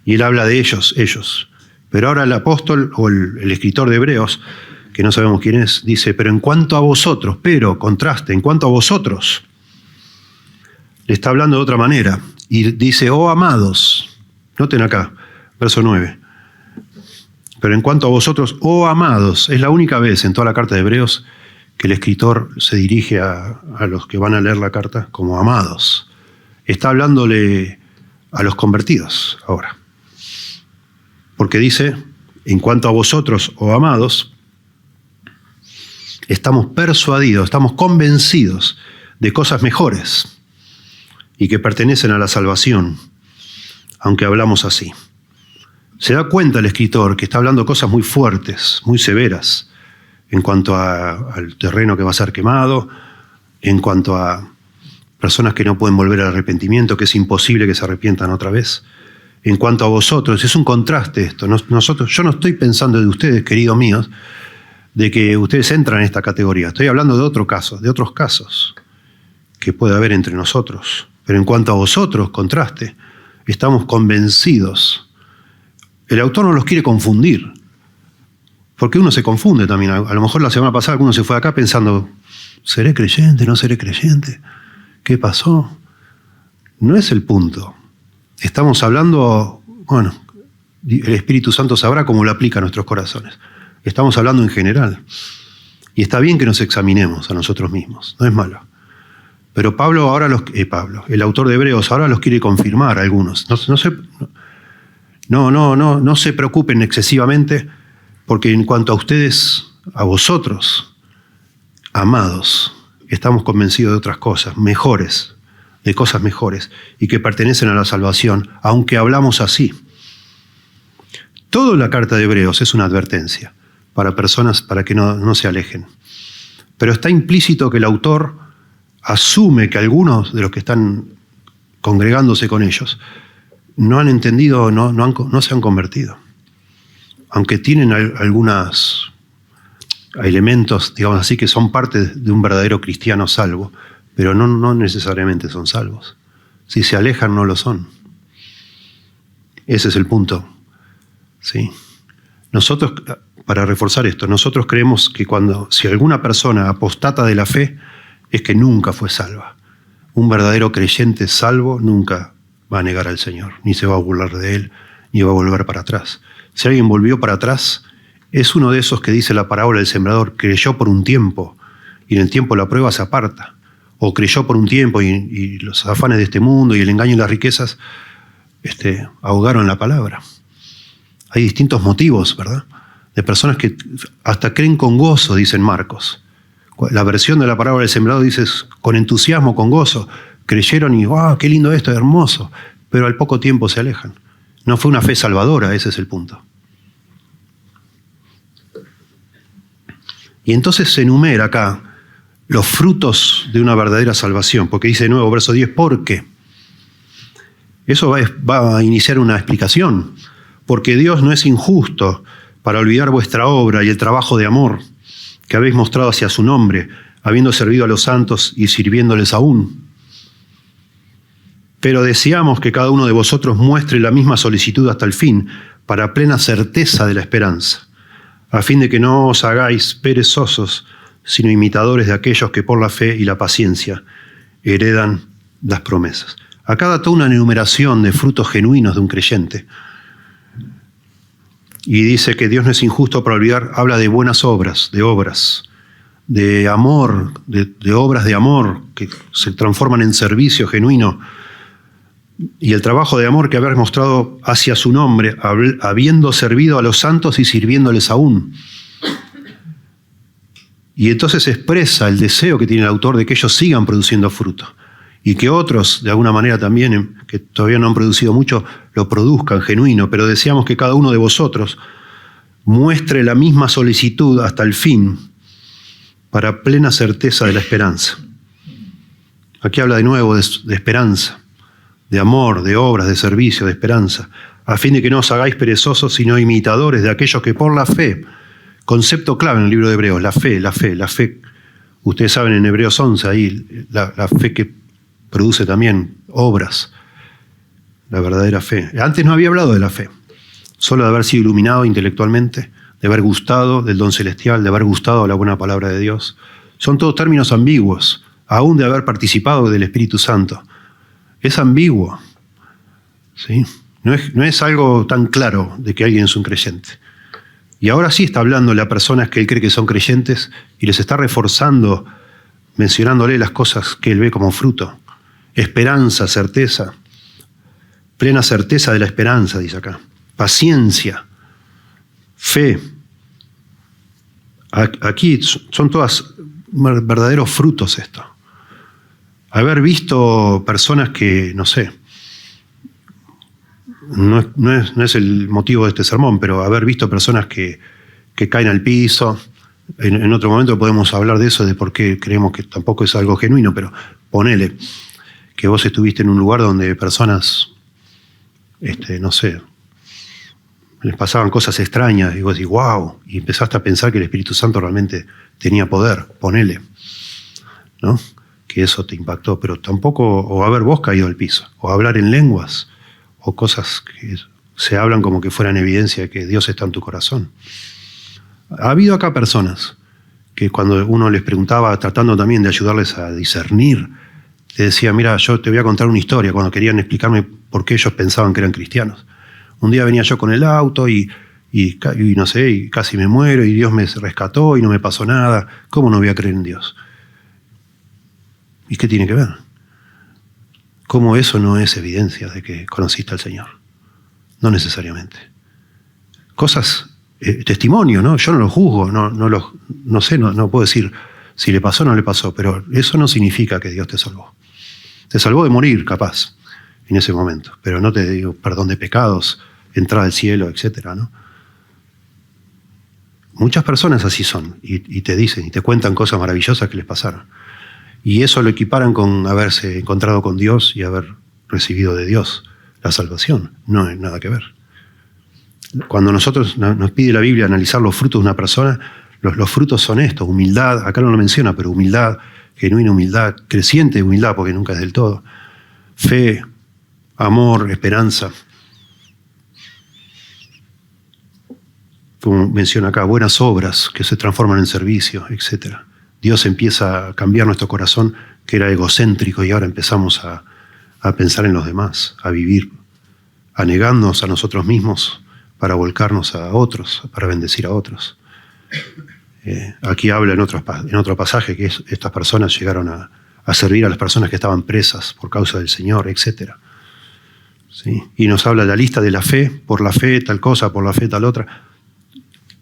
S1: Y él habla de ellos. Pero ahora el apóstol o el escritor de Hebreos, que no sabemos quién es, dice, pero en cuanto a vosotros, contraste, en cuanto a vosotros, le está hablando de otra manera. Y dice, oh amados, noten acá, verso 9. Pero en cuanto a vosotros, oh amados, es la única vez en toda la carta de Hebreos que el escritor se dirige a los que van a leer la carta como amados. Está hablándole a los convertidos ahora. Porque dice, en cuanto a vosotros, oh amados, estamos persuadidos, estamos convencidos de cosas mejores y que pertenecen a la salvación, aunque hablamos así. Se da cuenta el escritor que está hablando cosas muy fuertes, muy severas, en cuanto al terreno que va a ser quemado, en cuanto a personas que no pueden volver al arrepentimiento, que es imposible que se arrepientan otra vez. En cuanto a vosotros, es un contraste esto. Yo no estoy pensando de ustedes, queridos míos, de que ustedes entran en esta categoría. Estoy hablando de otros casos que puede haber entre nosotros. Pero en cuanto a vosotros, contraste, estamos convencidos. El autor no los quiere confundir, porque uno se confunde también. A lo mejor la semana pasada uno se fue acá pensando, ¿seré creyente? ¿No seré creyente? ¿Qué pasó? No es el punto. Estamos hablando, bueno, el Espíritu Santo sabrá cómo lo aplica a nuestros corazones. Estamos hablando en general. Y está bien que nos examinemos a nosotros mismos, no es malo. Pero el autor de Hebreos, ahora los quiere confirmar a algunos. No se preocupen excesivamente, porque en cuanto a ustedes, a vosotros, amados, estamos convencidos de otras cosas, mejores, de cosas mejores, y que pertenecen a la salvación, aunque hablamos así. Toda la carta de Hebreos es una advertencia para personas para que no se alejen. Pero está implícito que el autor asume que algunos de los que están congregándose con ellos no han entendido, no se han convertido. Aunque tienen algunos elementos, digamos así, que son parte de un verdadero cristiano salvo, pero no necesariamente son salvos. Si se alejan, no lo son. Ese es el punto. ¿Sí? Nosotros, para reforzar esto, nosotros creemos que si alguna persona apostata de la fe, es que nunca fue salva. Un verdadero creyente salvo nunca va a negar al Señor, ni se va a burlar de Él, ni va a volver para atrás. Si alguien volvió para atrás, es uno de esos que dice la parábola del sembrador, creyó por un tiempo, y en el tiempo la prueba se aparta. O creyó por un tiempo y los afanes de este mundo y el engaño y las riquezas ahogaron la palabra. Hay distintos motivos, ¿verdad? De personas que hasta creen con gozo, dicen Marcos. La versión de la parábola del sembrador dice con entusiasmo, con gozo. Creyeron y ¡wow! ¡Qué lindo esto! Hermoso. Pero al poco tiempo se alejan. No fue una fe salvadora, ese es el punto. Y entonces se enumera acá los frutos de una verdadera salvación, porque dice de nuevo, verso 10, ¿por qué? Eso va a iniciar una explicación, porque Dios no es injusto para olvidar vuestra obra y el trabajo de amor que habéis mostrado hacia su nombre, habiendo servido a los santos y sirviéndoles aún. Pero deseamos que cada uno de vosotros muestre la misma solicitud hasta el fin, para plena certeza de la esperanza, a fin de que no os hagáis perezosos, sino imitadores de aquellos que por la fe y la paciencia heredan las promesas. Acá da toda una enumeración de frutos genuinos de un creyente. Y dice que Dios no es injusto para olvidar, habla de buenas obras, de amor, de obras de amor que se transforman en servicio genuino. Y el trabajo de amor que haber mostrado hacia su nombre, habiendo servido a los santos y sirviéndoles aún. Y entonces expresa el deseo que tiene el autor de que ellos sigan produciendo fruto. Y que otros, de alguna manera también, que todavía no han producido mucho, lo produzcan genuino. Pero deseamos que cada uno de vosotros muestre la misma solicitud hasta el fin para plena certeza de la esperanza. Aquí habla de nuevo de esperanza, de amor, de obras, de servicio, de esperanza, a fin de que no os hagáis perezosos, sino imitadores de aquellos que por la fe, concepto clave en el libro de Hebreos, la fe. Ustedes saben en Hebreos 11, ahí, la fe que produce también obras, la verdadera fe. Antes no había hablado de la fe, solo de haber sido iluminado intelectualmente, de haber gustado del don celestial, de haber gustado la buena palabra de Dios. Son todos términos ambiguos, aún de haber participado del Espíritu Santo. Es ambiguo, ¿sí? No es algo tan claro de que alguien es un creyente. Y ahora sí está hablándole a personas que él cree que son creyentes y les está reforzando, mencionándole las cosas que él ve como fruto. Esperanza, certeza, plena certeza de la esperanza, dice acá. Paciencia, fe. Aquí son todas verdaderos frutos esto. Haber visto personas que, no sé, no es el motivo de este sermón, pero haber visto personas que caen al piso. En otro momento podemos hablar de eso, de por qué creemos que tampoco es algo genuino, pero ponele que vos estuviste en un lugar donde personas, no sé, les pasaban cosas extrañas y vos decís, wow, y empezaste a pensar que el Espíritu Santo realmente tenía poder, ponele, ¿no? Que eso te impactó, pero tampoco, o haber vos caído al piso, o hablar en lenguas, o cosas que se hablan como que fueran evidencia de que Dios está en tu corazón. Ha habido acá personas que cuando uno les preguntaba, tratando también de ayudarles a discernir, te decía, mira, yo te voy a contar una historia, cuando querían explicarme por qué ellos pensaban que eran cristianos. Un día venía yo con el auto y no sé, y casi me muero y Dios me rescató y no me pasó nada. ¿Cómo no voy a creer en Dios? ¿Y qué tiene que ver? ¿Cómo eso no es evidencia de que conociste al Señor? No necesariamente. Cosas, testimonio, ¿no? Yo no lo juzgo, no sé, no puedo decir si le pasó o no le pasó, pero eso no significa que Dios te salvó. Te salvó de morir, capaz, en ese momento, pero no te digo perdón de pecados, entrada al cielo, etcétera, ¿no? Muchas personas así son, y te dicen, y te cuentan cosas maravillosas que les pasaron. Y eso lo equiparan con haberse encontrado con Dios y haber recibido de Dios la salvación. No hay nada que ver. Cuando nosotros nos pide la Biblia analizar los frutos de una persona, los frutos son estos: humildad, acá no lo menciona, pero humildad, genuina humildad, creciente humildad, porque nunca es del todo, fe, amor, esperanza. Como menciona acá, buenas obras que se transforman en servicio, etc. Dios empieza a cambiar nuestro corazón, que era egocéntrico, y ahora empezamos a pensar en los demás, a vivir, a negarnos a nosotros mismos para volcarnos a otros, para bendecir a otros. Aquí habla en otro pasaje que estas personas llegaron a servir a las personas que estaban presas por causa del Señor, etc. ¿Sí? Y nos habla de la lista de la fe, por la fe tal cosa, por la fe tal otra.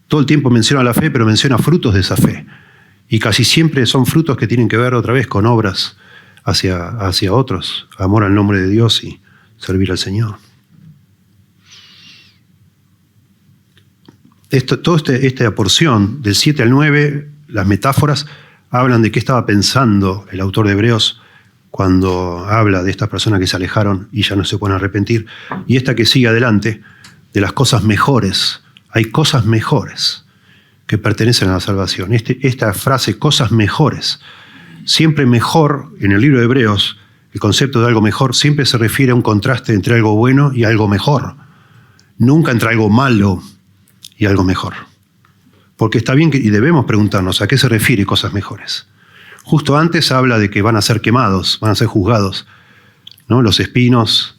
S1: Todo el tiempo menciona la fe, pero menciona frutos de esa fe. Y casi siempre son frutos que tienen que ver otra vez con obras hacia otros, amor al nombre de Dios y servir al Señor. Toda esta porción, del 7 al 9, las metáforas hablan de qué estaba pensando el autor de Hebreos cuando habla de estas personas que se alejaron y ya no se pueden arrepentir. Y esta que sigue adelante, de las cosas mejores. Hay cosas mejores que pertenecen a la salvación. Esta frase, cosas mejores, siempre mejor, en el libro de Hebreos, el concepto de algo mejor siempre se refiere a un contraste entre algo bueno y algo mejor. Nunca entre algo malo y algo mejor. Porque está bien y debemos preguntarnos a qué se refiere cosas mejores. Justo antes habla de que van a ser quemados, van a ser juzgados. ¿no? Los espinos,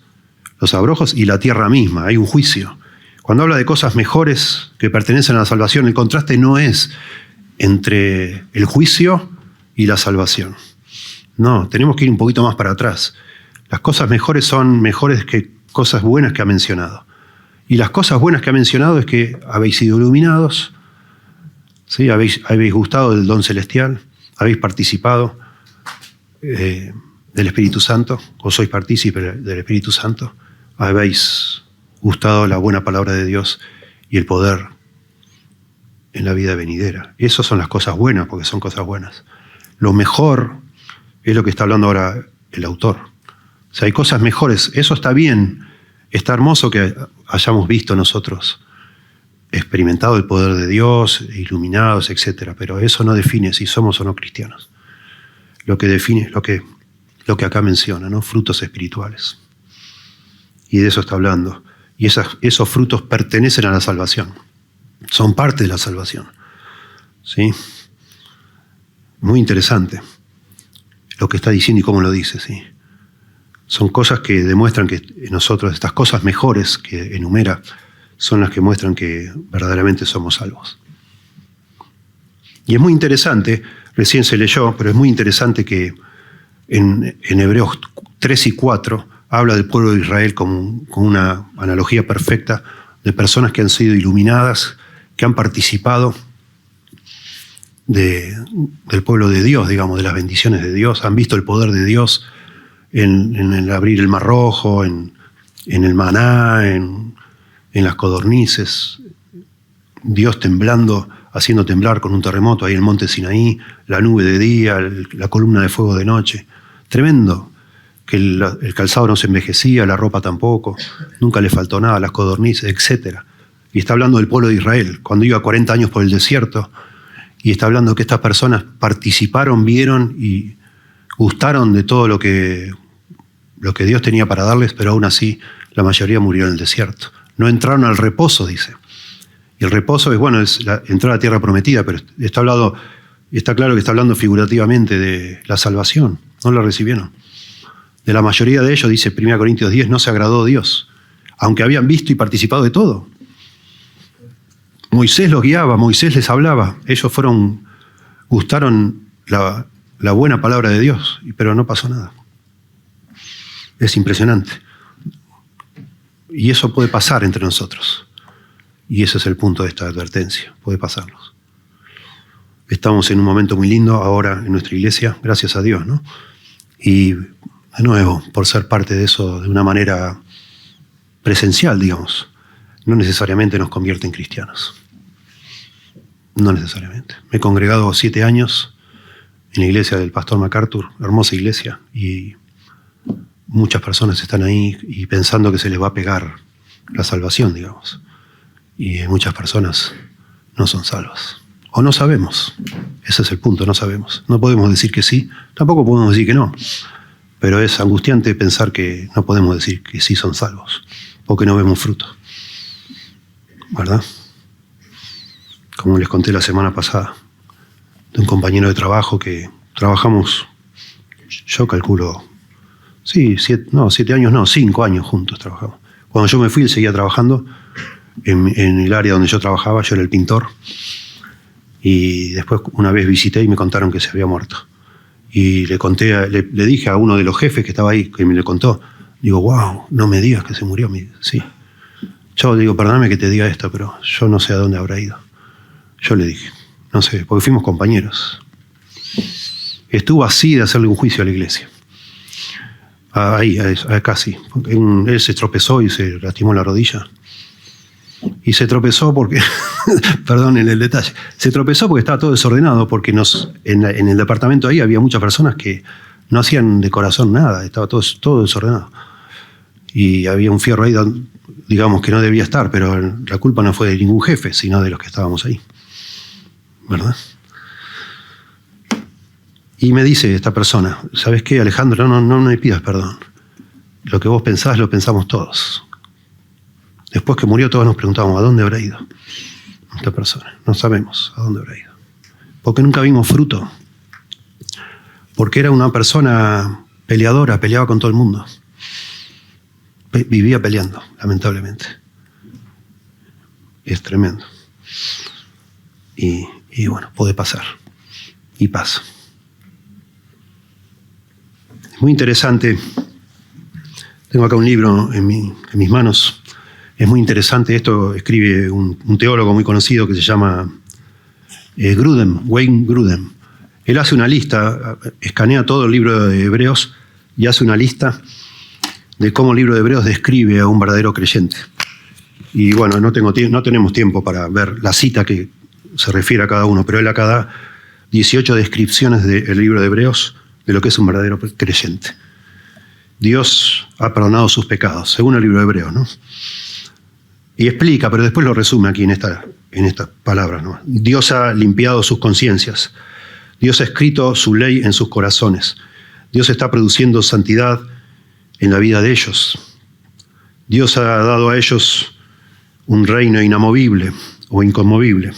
S1: los abrojos y la tierra misma. Hay un juicio. Cuando habla de cosas mejores que pertenecen a la salvación, el contraste no es entre el juicio y la salvación. No, tenemos que ir un poquito más para atrás. Las cosas mejores son mejores que cosas buenas que ha mencionado. Y las cosas buenas que ha mencionado es que habéis sido iluminados, ¿sí? Habéis gustado del don celestial, habéis participado del Espíritu Santo, o sois partícipes del Espíritu Santo, habéis gustado la buena palabra de Dios y el poder en la vida venidera. Esas son las cosas buenas, porque son cosas buenas. Lo mejor es lo que está hablando ahora el autor. O sea, hay cosas mejores. Eso está bien. Está hermoso que hayamos visto nosotros, experimentado el poder de Dios, iluminados, etc. Pero eso no define si somos o no cristianos. Lo que define es lo que acá menciona, ¿no? Frutos espirituales. Y de eso está hablando. Y esos frutos pertenecen a la salvación. Son parte de la salvación. ¿Sí? Muy interesante lo que está diciendo y cómo lo dice, ¿sí? Son cosas que demuestran que nosotros, estas cosas mejores que enumera, son las que muestran que verdaderamente somos salvos. Y es muy interesante, recién se leyó, pero es muy interesante que en Hebreos 3 y 4 habla del pueblo de Israel con una analogía perfecta de personas que han sido iluminadas, que han participado del pueblo de Dios, digamos, de las bendiciones de Dios, han visto el poder de Dios en el abrir el Mar Rojo, en el maná, en las codornices, Dios temblando, haciendo temblar con un terremoto ahí en el monte Sinaí, la nube de día, la columna de fuego de noche. Tremendo, que el calzado no se envejecía, la ropa tampoco, nunca le faltó nada, las codornices, etc. Y está hablando del pueblo de Israel, cuando iba 40 años por el desierto, y está hablando que estas personas participaron, vieron y gustaron de todo lo que Dios tenía para darles, pero aún así la mayoría murió en el desierto. No entraron al reposo, dice. Y el reposo es entrar a la tierra prometida, pero está claro que está hablando figurativamente de la salvación. No la recibieron. De la mayoría de ellos, dice 1 Corintios 10, no se agradó Dios, aunque habían visto y participado de todo. Moisés los guiaba, Moisés les hablaba. Ellos gustaron la buena palabra de Dios, pero no pasó nada. Es impresionante. Y eso puede pasar entre nosotros. Y ese es el punto de esta advertencia. Puede pasarnos. Estamos en un momento muy lindo ahora en nuestra iglesia, gracias a Dios, ¿no? Y de nuevo, por ser parte de eso de una manera presencial, digamos, no necesariamente nos convierte en cristianos. No necesariamente. Me he congregado 7 años en la iglesia del pastor MacArthur, hermosa iglesia, y muchas personas están ahí y pensando que se les va a pegar la salvación, digamos. Y muchas personas no son salvas. O no sabemos. Ese es el punto, no sabemos. No podemos decir que sí, tampoco podemos decir que no. Pero es angustiante pensar que no podemos decir que sí son salvos, porque no vemos fruto. ¿Verdad? Como les conté la semana pasada, de un compañero de trabajo que trabajamos, yo calculo, 7 años no, 5 años juntos trabajamos. Cuando yo me fui, él seguía trabajando en el área donde yo trabajaba, yo era el pintor, y después una vez visité y me contaron que se había muerto. Y le dije a uno de los jefes que estaba ahí, que me lo contó, digo, wow, no me digas que se murió. Sí. Yo digo, perdóname que te diga esto, pero yo no sé a dónde habrá ido. Yo le dije, no sé, porque fuimos compañeros. Estuvo así de hacerle un juicio a la iglesia. Ahí, casi. Él se tropezó y se lastimó la rodilla. Y se tropezó porque, perdón en el detalle, se tropezó porque estaba todo desordenado, porque en el departamento ahí había muchas personas que no hacían de corazón nada, estaba todo desordenado. Y había un fierro ahí, digamos, que no debía estar, pero la culpa no fue de ningún jefe, sino de los que estábamos ahí. ¿Verdad? Y me dice esta persona, ¿sabes qué, Alejandro? No me pidas perdón. Lo que vos pensás lo pensamos todos. Después que murió todos nos preguntamos, ¿a dónde habrá ido esta persona? No sabemos a dónde habrá ido. Porque nunca vimos fruto. Porque era una persona peleadora, peleaba con todo el mundo. vivía peleando, lamentablemente. Es tremendo. Y bueno, puede pasar. Y pasa. Es muy interesante. Tengo acá un libro en mis manos. Es muy interesante. Esto escribe un teólogo muy conocido que se llama Grudem, Wayne Grudem. Él hace una lista, escanea todo el libro de Hebreos y hace una lista de cómo el libro de Hebreos describe a un verdadero creyente. Y bueno, no tenemos tiempo para ver la cita que se refiere a cada uno, pero él acá da 18 descripciones del libro de Hebreos de lo que es un verdadero creyente. Dios ha perdonado sus pecados, según el libro de Hebreos, ¿no? Y explica, pero después lo resume aquí en estas palabras, ¿no? Dios ha limpiado sus conciencias. Dios ha escrito su ley en sus corazones. Dios está produciendo santidad en la vida de ellos. Dios ha dado a ellos un reino inamovible o inconmovible.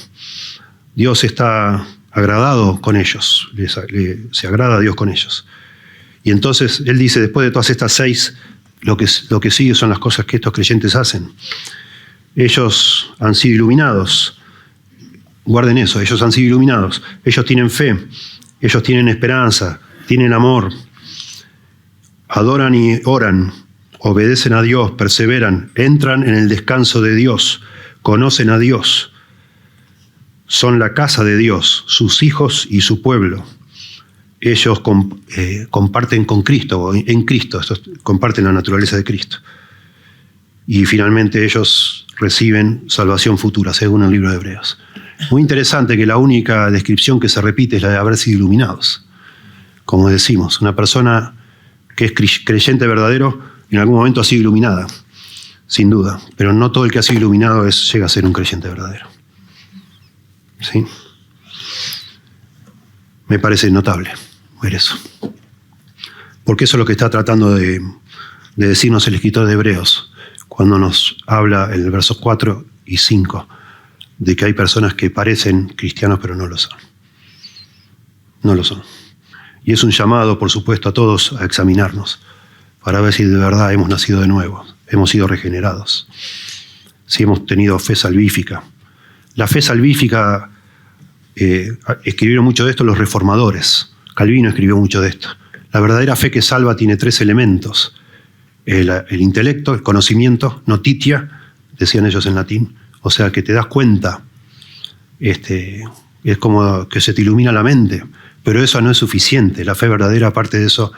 S1: Dios está agradado con ellos, se agrada a Dios con ellos. Y entonces él dice, después de todas estas 6, lo que sigue son las cosas que estos creyentes hacen. Ellos han sido iluminados. Guarden eso, ellos han sido iluminados. Ellos tienen fe, ellos tienen esperanza, tienen amor. Adoran y oran, obedecen a Dios, perseveran, entran en el descanso de Dios, conocen a Dios. Son la casa de Dios, sus hijos y su pueblo. Ellos comparten con Cristo, en Cristo, estos comparten la naturaleza de Cristo. Y finalmente ellos reciben salvación futura, según el libro de Hebreos. Muy interesante que la única descripción que se repite es la de haber sido iluminados. Como decimos, una persona que es creyente verdadero en algún momento ha sido iluminada, sin duda. Pero no todo el que ha sido iluminado llega a ser un creyente verdadero. ¿Sí? Me parece notable ver eso. Porque eso es lo que está tratando de decirnos el escritor de Hebreos cuando nos habla en el versos 4 y 5 de que hay personas que parecen cristianos pero no lo son. No lo son. Y es un llamado, por supuesto, a todos a examinarnos para ver si de verdad hemos nacido de nuevo, hemos sido regenerados, si hemos tenido fe salvífica. La fe salvífica, escribieron mucho de esto los reformadores. Calvino escribió mucho de esto. La verdadera fe que salva tiene 3 elementos. El intelecto, el conocimiento, notitia, decían ellos en latín. O sea, que te das cuenta, es como que se te ilumina la mente. Pero eso no es suficiente. La fe verdadera, aparte de eso,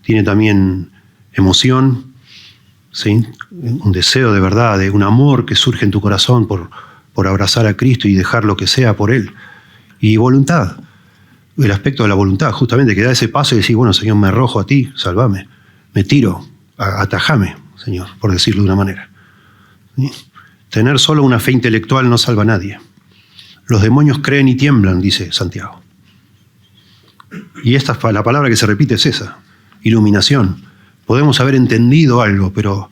S1: tiene también emoción, ¿sí? Un deseo de verdad, de un amor que surge en tu corazón por abrazar a Cristo y dejar lo que sea por Él. Y voluntad, el aspecto de la voluntad, justamente que da ese paso y decir, bueno, Señor, me arrojo a ti, sálvame, me tiro, atajame, Señor, por decirlo de una manera. ¿Sí? Tener solo una fe intelectual no salva a nadie. Los demonios creen y tiemblan, dice Santiago. Y la palabra que se repite es esa, iluminación. Podemos haber entendido algo, pero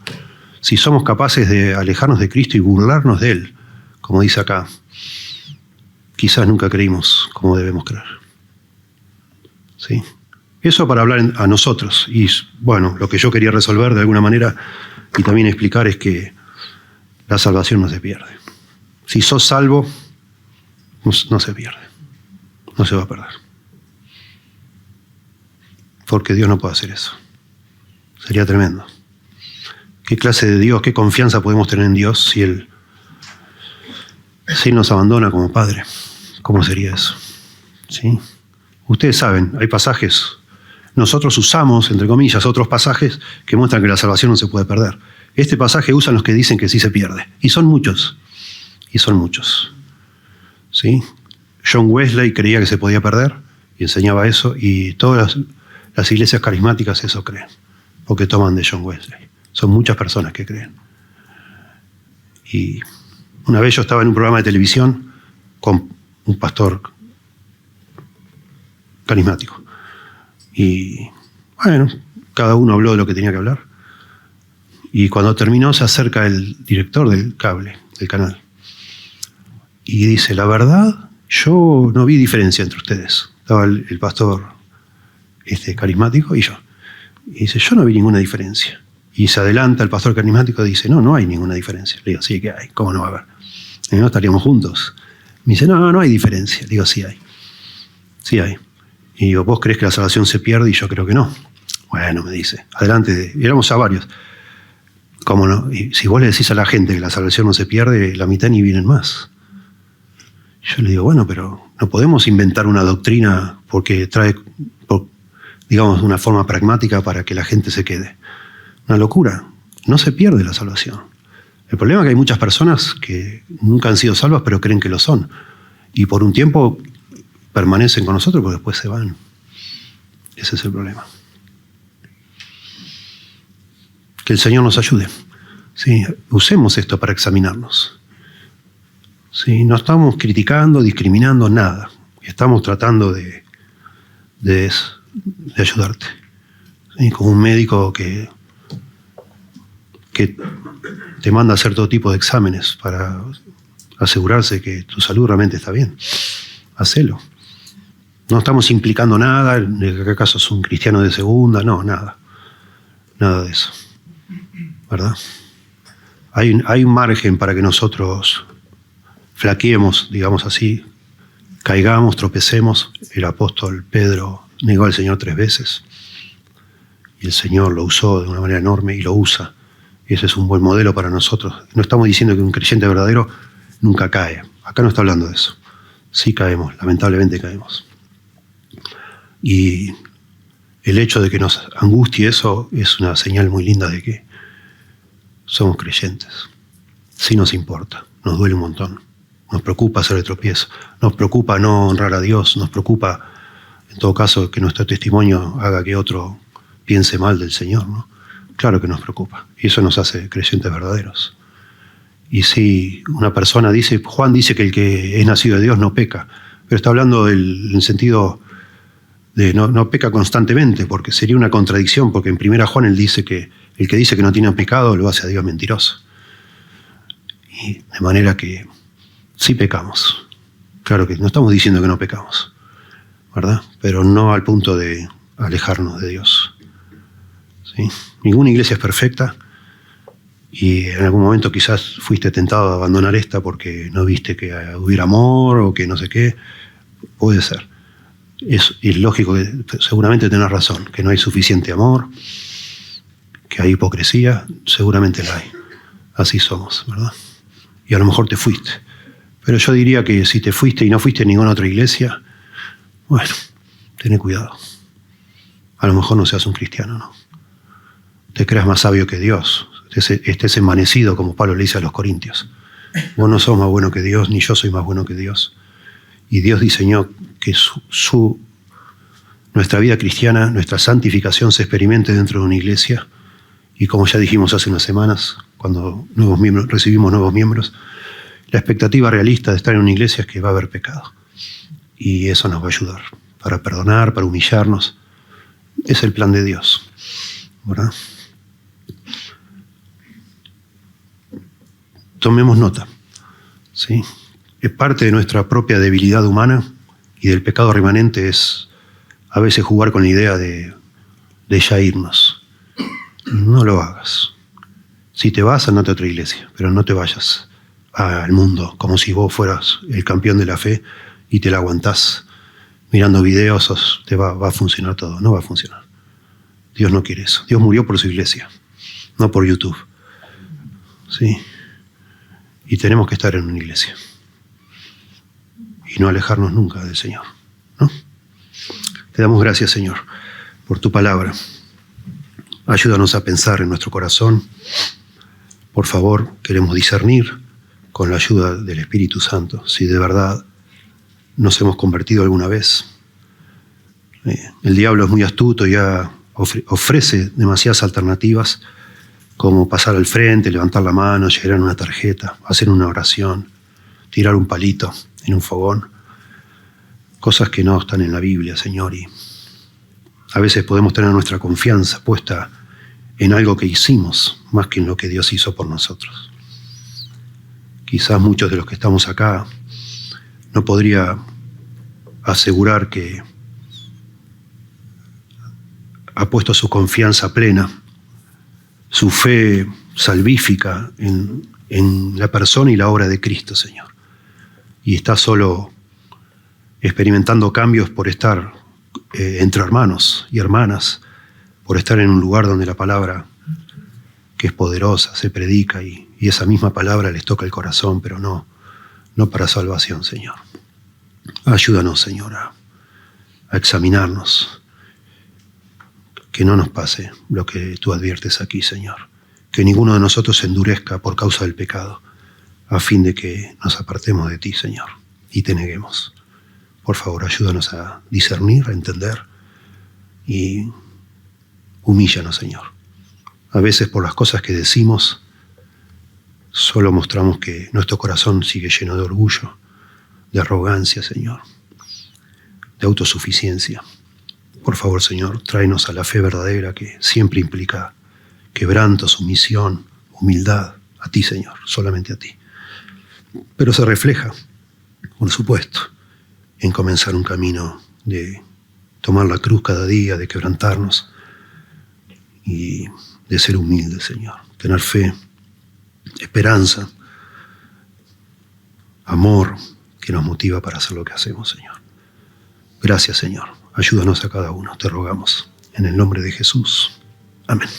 S1: si somos capaces de alejarnos de Cristo y burlarnos de Él, como dice acá, quizás nunca creímos como debemos creer. ¿Sí? Eso para hablar a nosotros. Y bueno, lo que yo quería resolver de alguna manera y también explicar es que la salvación no se pierde. Si sos salvo, no se pierde. No se va a perder. Porque Dios no puede hacer eso. Sería tremendo. ¿Qué clase de Dios, qué confianza podemos tener en Dios si Él nos abandona como Padre? ¿Cómo sería eso? ¿Sí? Ustedes saben, hay pasajes, nosotros usamos, entre comillas, otros pasajes que muestran que la salvación no se puede perder. Este pasaje usan los que dicen que sí se pierde. Y son muchos. ¿Sí? John Wesley creía que se podía perder y enseñaba eso, y todas las iglesias carismáticas eso creen, porque toman de John Wesley. Son muchas personas que creen. Y una vez yo estaba en un programa de televisión con un pastor carismático. Y bueno, cada uno habló de lo que tenía que hablar. Y cuando terminó se acerca el director del cable, del canal. Y dice, la verdad, yo no vi diferencia entre ustedes. Estaba el pastor carismático y yo. Y dice, yo no vi ninguna diferencia. Y se adelanta el pastor carismático y dice, no hay ninguna diferencia. Le digo, sí que hay, ¿cómo no va a haber? Y no estaríamos juntos. Me dice, no hay diferencia. Le digo, sí hay. Sí hay. Y digo, ¿vos crees que la salvación se pierde? Y yo creo que no. Bueno, me dice, adelante. Y éramos a varios. ¿Cómo no? Y si vos le decís a la gente que la salvación no se pierde, la mitad ni vienen más. Yo le digo, bueno, pero no podemos inventar una doctrina porque trae, digamos, una forma pragmática para que la gente se quede. Una locura. No se pierde la salvación. El problema es que hay muchas personas que nunca han sido salvas, pero creen que lo son. Y por un tiempo permanecen con nosotros, pero después se van. Ese es el problema. Que el Señor nos ayude. Sí, usemos esto para examinarnos. Sí, no estamos criticando, discriminando, nada. Estamos tratando de ayudarte. Sí, como un médico que te manda a hacer todo tipo de exámenes para asegurarse que tu salud realmente está bien. Hacelo. No estamos implicando nada, en que acaso es un cristiano de segunda, no, nada. Nada de eso. ¿Verdad? Hay un margen para que nosotros flaqueemos, digamos así, caigamos, tropecemos. El apóstol Pedro negó al Señor 3 veces y el Señor lo usó de una manera enorme y lo usa. Y ese es un buen modelo para nosotros. No estamos diciendo que un creyente verdadero nunca cae. Acá no está hablando de eso. Sí caemos, lamentablemente caemos. Y el hecho de que nos angustie eso es una señal muy linda de que somos creyentes. Sí nos importa, nos duele un montón. Nos preocupa hacer el tropiezo. Nos preocupa no honrar a Dios. Nos preocupa, en todo caso, que nuestro testimonio haga que otro piense mal del Señor, ¿no? Claro que nos preocupa. Y eso nos hace creyentes verdaderos. Y si una persona dice, Juan dice que el que es nacido de Dios no peca, pero está hablando en el sentido de no peca constantemente, porque sería una contradicción, porque en 1 Juan él dice que el que dice que no tiene pecado lo hace a Dios mentiroso. Y de manera que sí pecamos. Claro que no estamos diciendo que no pecamos, ¿verdad? Pero no al punto de alejarnos de Dios. ¿Sí? Ninguna iglesia es perfecta y en algún momento quizás fuiste tentado a abandonar esta porque no viste que hubiera amor o que no sé qué. Puede ser. Es lógico que seguramente tenés razón, que no hay suficiente amor, que hay hipocresía, seguramente la hay. Así somos, ¿verdad? Y a lo mejor te fuiste. Pero yo diría que si te fuiste y no fuiste a ninguna otra iglesia, bueno, ten cuidado. A lo mejor no seas un cristiano, ¿no? Te creas más sabio que Dios. Estés envanecido, como Pablo le dice a los corintios. Vos no sos más bueno que Dios, ni yo soy más bueno que Dios. Y Dios diseñó que nuestra vida cristiana, nuestra santificación se experimente dentro de una iglesia. Y como ya dijimos hace unas semanas, cuando recibimos nuevos miembros, la expectativa realista de estar en una iglesia es que va a haber pecado. Y eso nos va a ayudar para perdonar, para humillarnos. Es el plan de Dios, ¿verdad? Tomemos nota, ¿sí? Es parte de nuestra propia debilidad humana y del pecado remanente es a veces jugar con la idea de ya irnos. No lo hagas. Si te vas, andate a otra iglesia, pero no te vayas al mundo como si vos fueras el campeón de la fe y te la aguantás mirando videos, te va a funcionar todo. No va a funcionar. Dios no quiere eso. Dios murió por su iglesia, no por YouTube. ¿Sí? Y tenemos que estar en una iglesia. Y no alejarnos nunca del Señor, ¿no? Te damos gracias, Señor, por tu palabra. Ayúdanos a pensar en nuestro corazón. Por favor, queremos discernir con la ayuda del Espíritu Santo si de verdad nos hemos convertido alguna vez. El diablo es muy astuto y ofrece demasiadas alternativas, como pasar al frente, levantar la mano, llenar una tarjeta, hacer una oración, tirar un palito en un fogón. Cosas que no están en la Biblia, Señor. Y a veces podemos tener nuestra confianza puesta en algo que hicimos, más que en lo que Dios hizo por nosotros. Quizás muchos de los que estamos acá no podría asegurar que ha puesto su confianza plena su fe salvífica en la persona y la obra de Cristo, Señor. Y está solo experimentando cambios por estar entre hermanos y hermanas, por estar en un lugar donde la palabra, que es poderosa, se predica y esa misma palabra les toca el corazón, pero no para salvación, Señor. Ayúdanos, Señor, a examinarnos, que no nos pase lo que tú adviertes aquí, Señor. Que ninguno de nosotros se endurezca por causa del pecado, a fin de que nos apartemos de ti, Señor, y te neguemos. Por favor, ayúdanos a discernir, a entender y humíllanos, Señor. A veces por las cosas que decimos, solo mostramos que nuestro corazón sigue lleno de orgullo, de arrogancia, Señor, de autosuficiencia. Por favor, Señor, tráenos a la fe verdadera que siempre implica quebranto, sumisión, humildad, a ti, Señor, solamente a ti. Pero se refleja, por supuesto, en comenzar un camino de tomar la cruz cada día, de quebrantarnos y de ser humildes, Señor. Tener fe, esperanza, amor que nos motiva para hacer lo que hacemos, Señor. Gracias, Señor. Ayúdanos a cada uno, te rogamos. En el nombre de Jesús. Amén.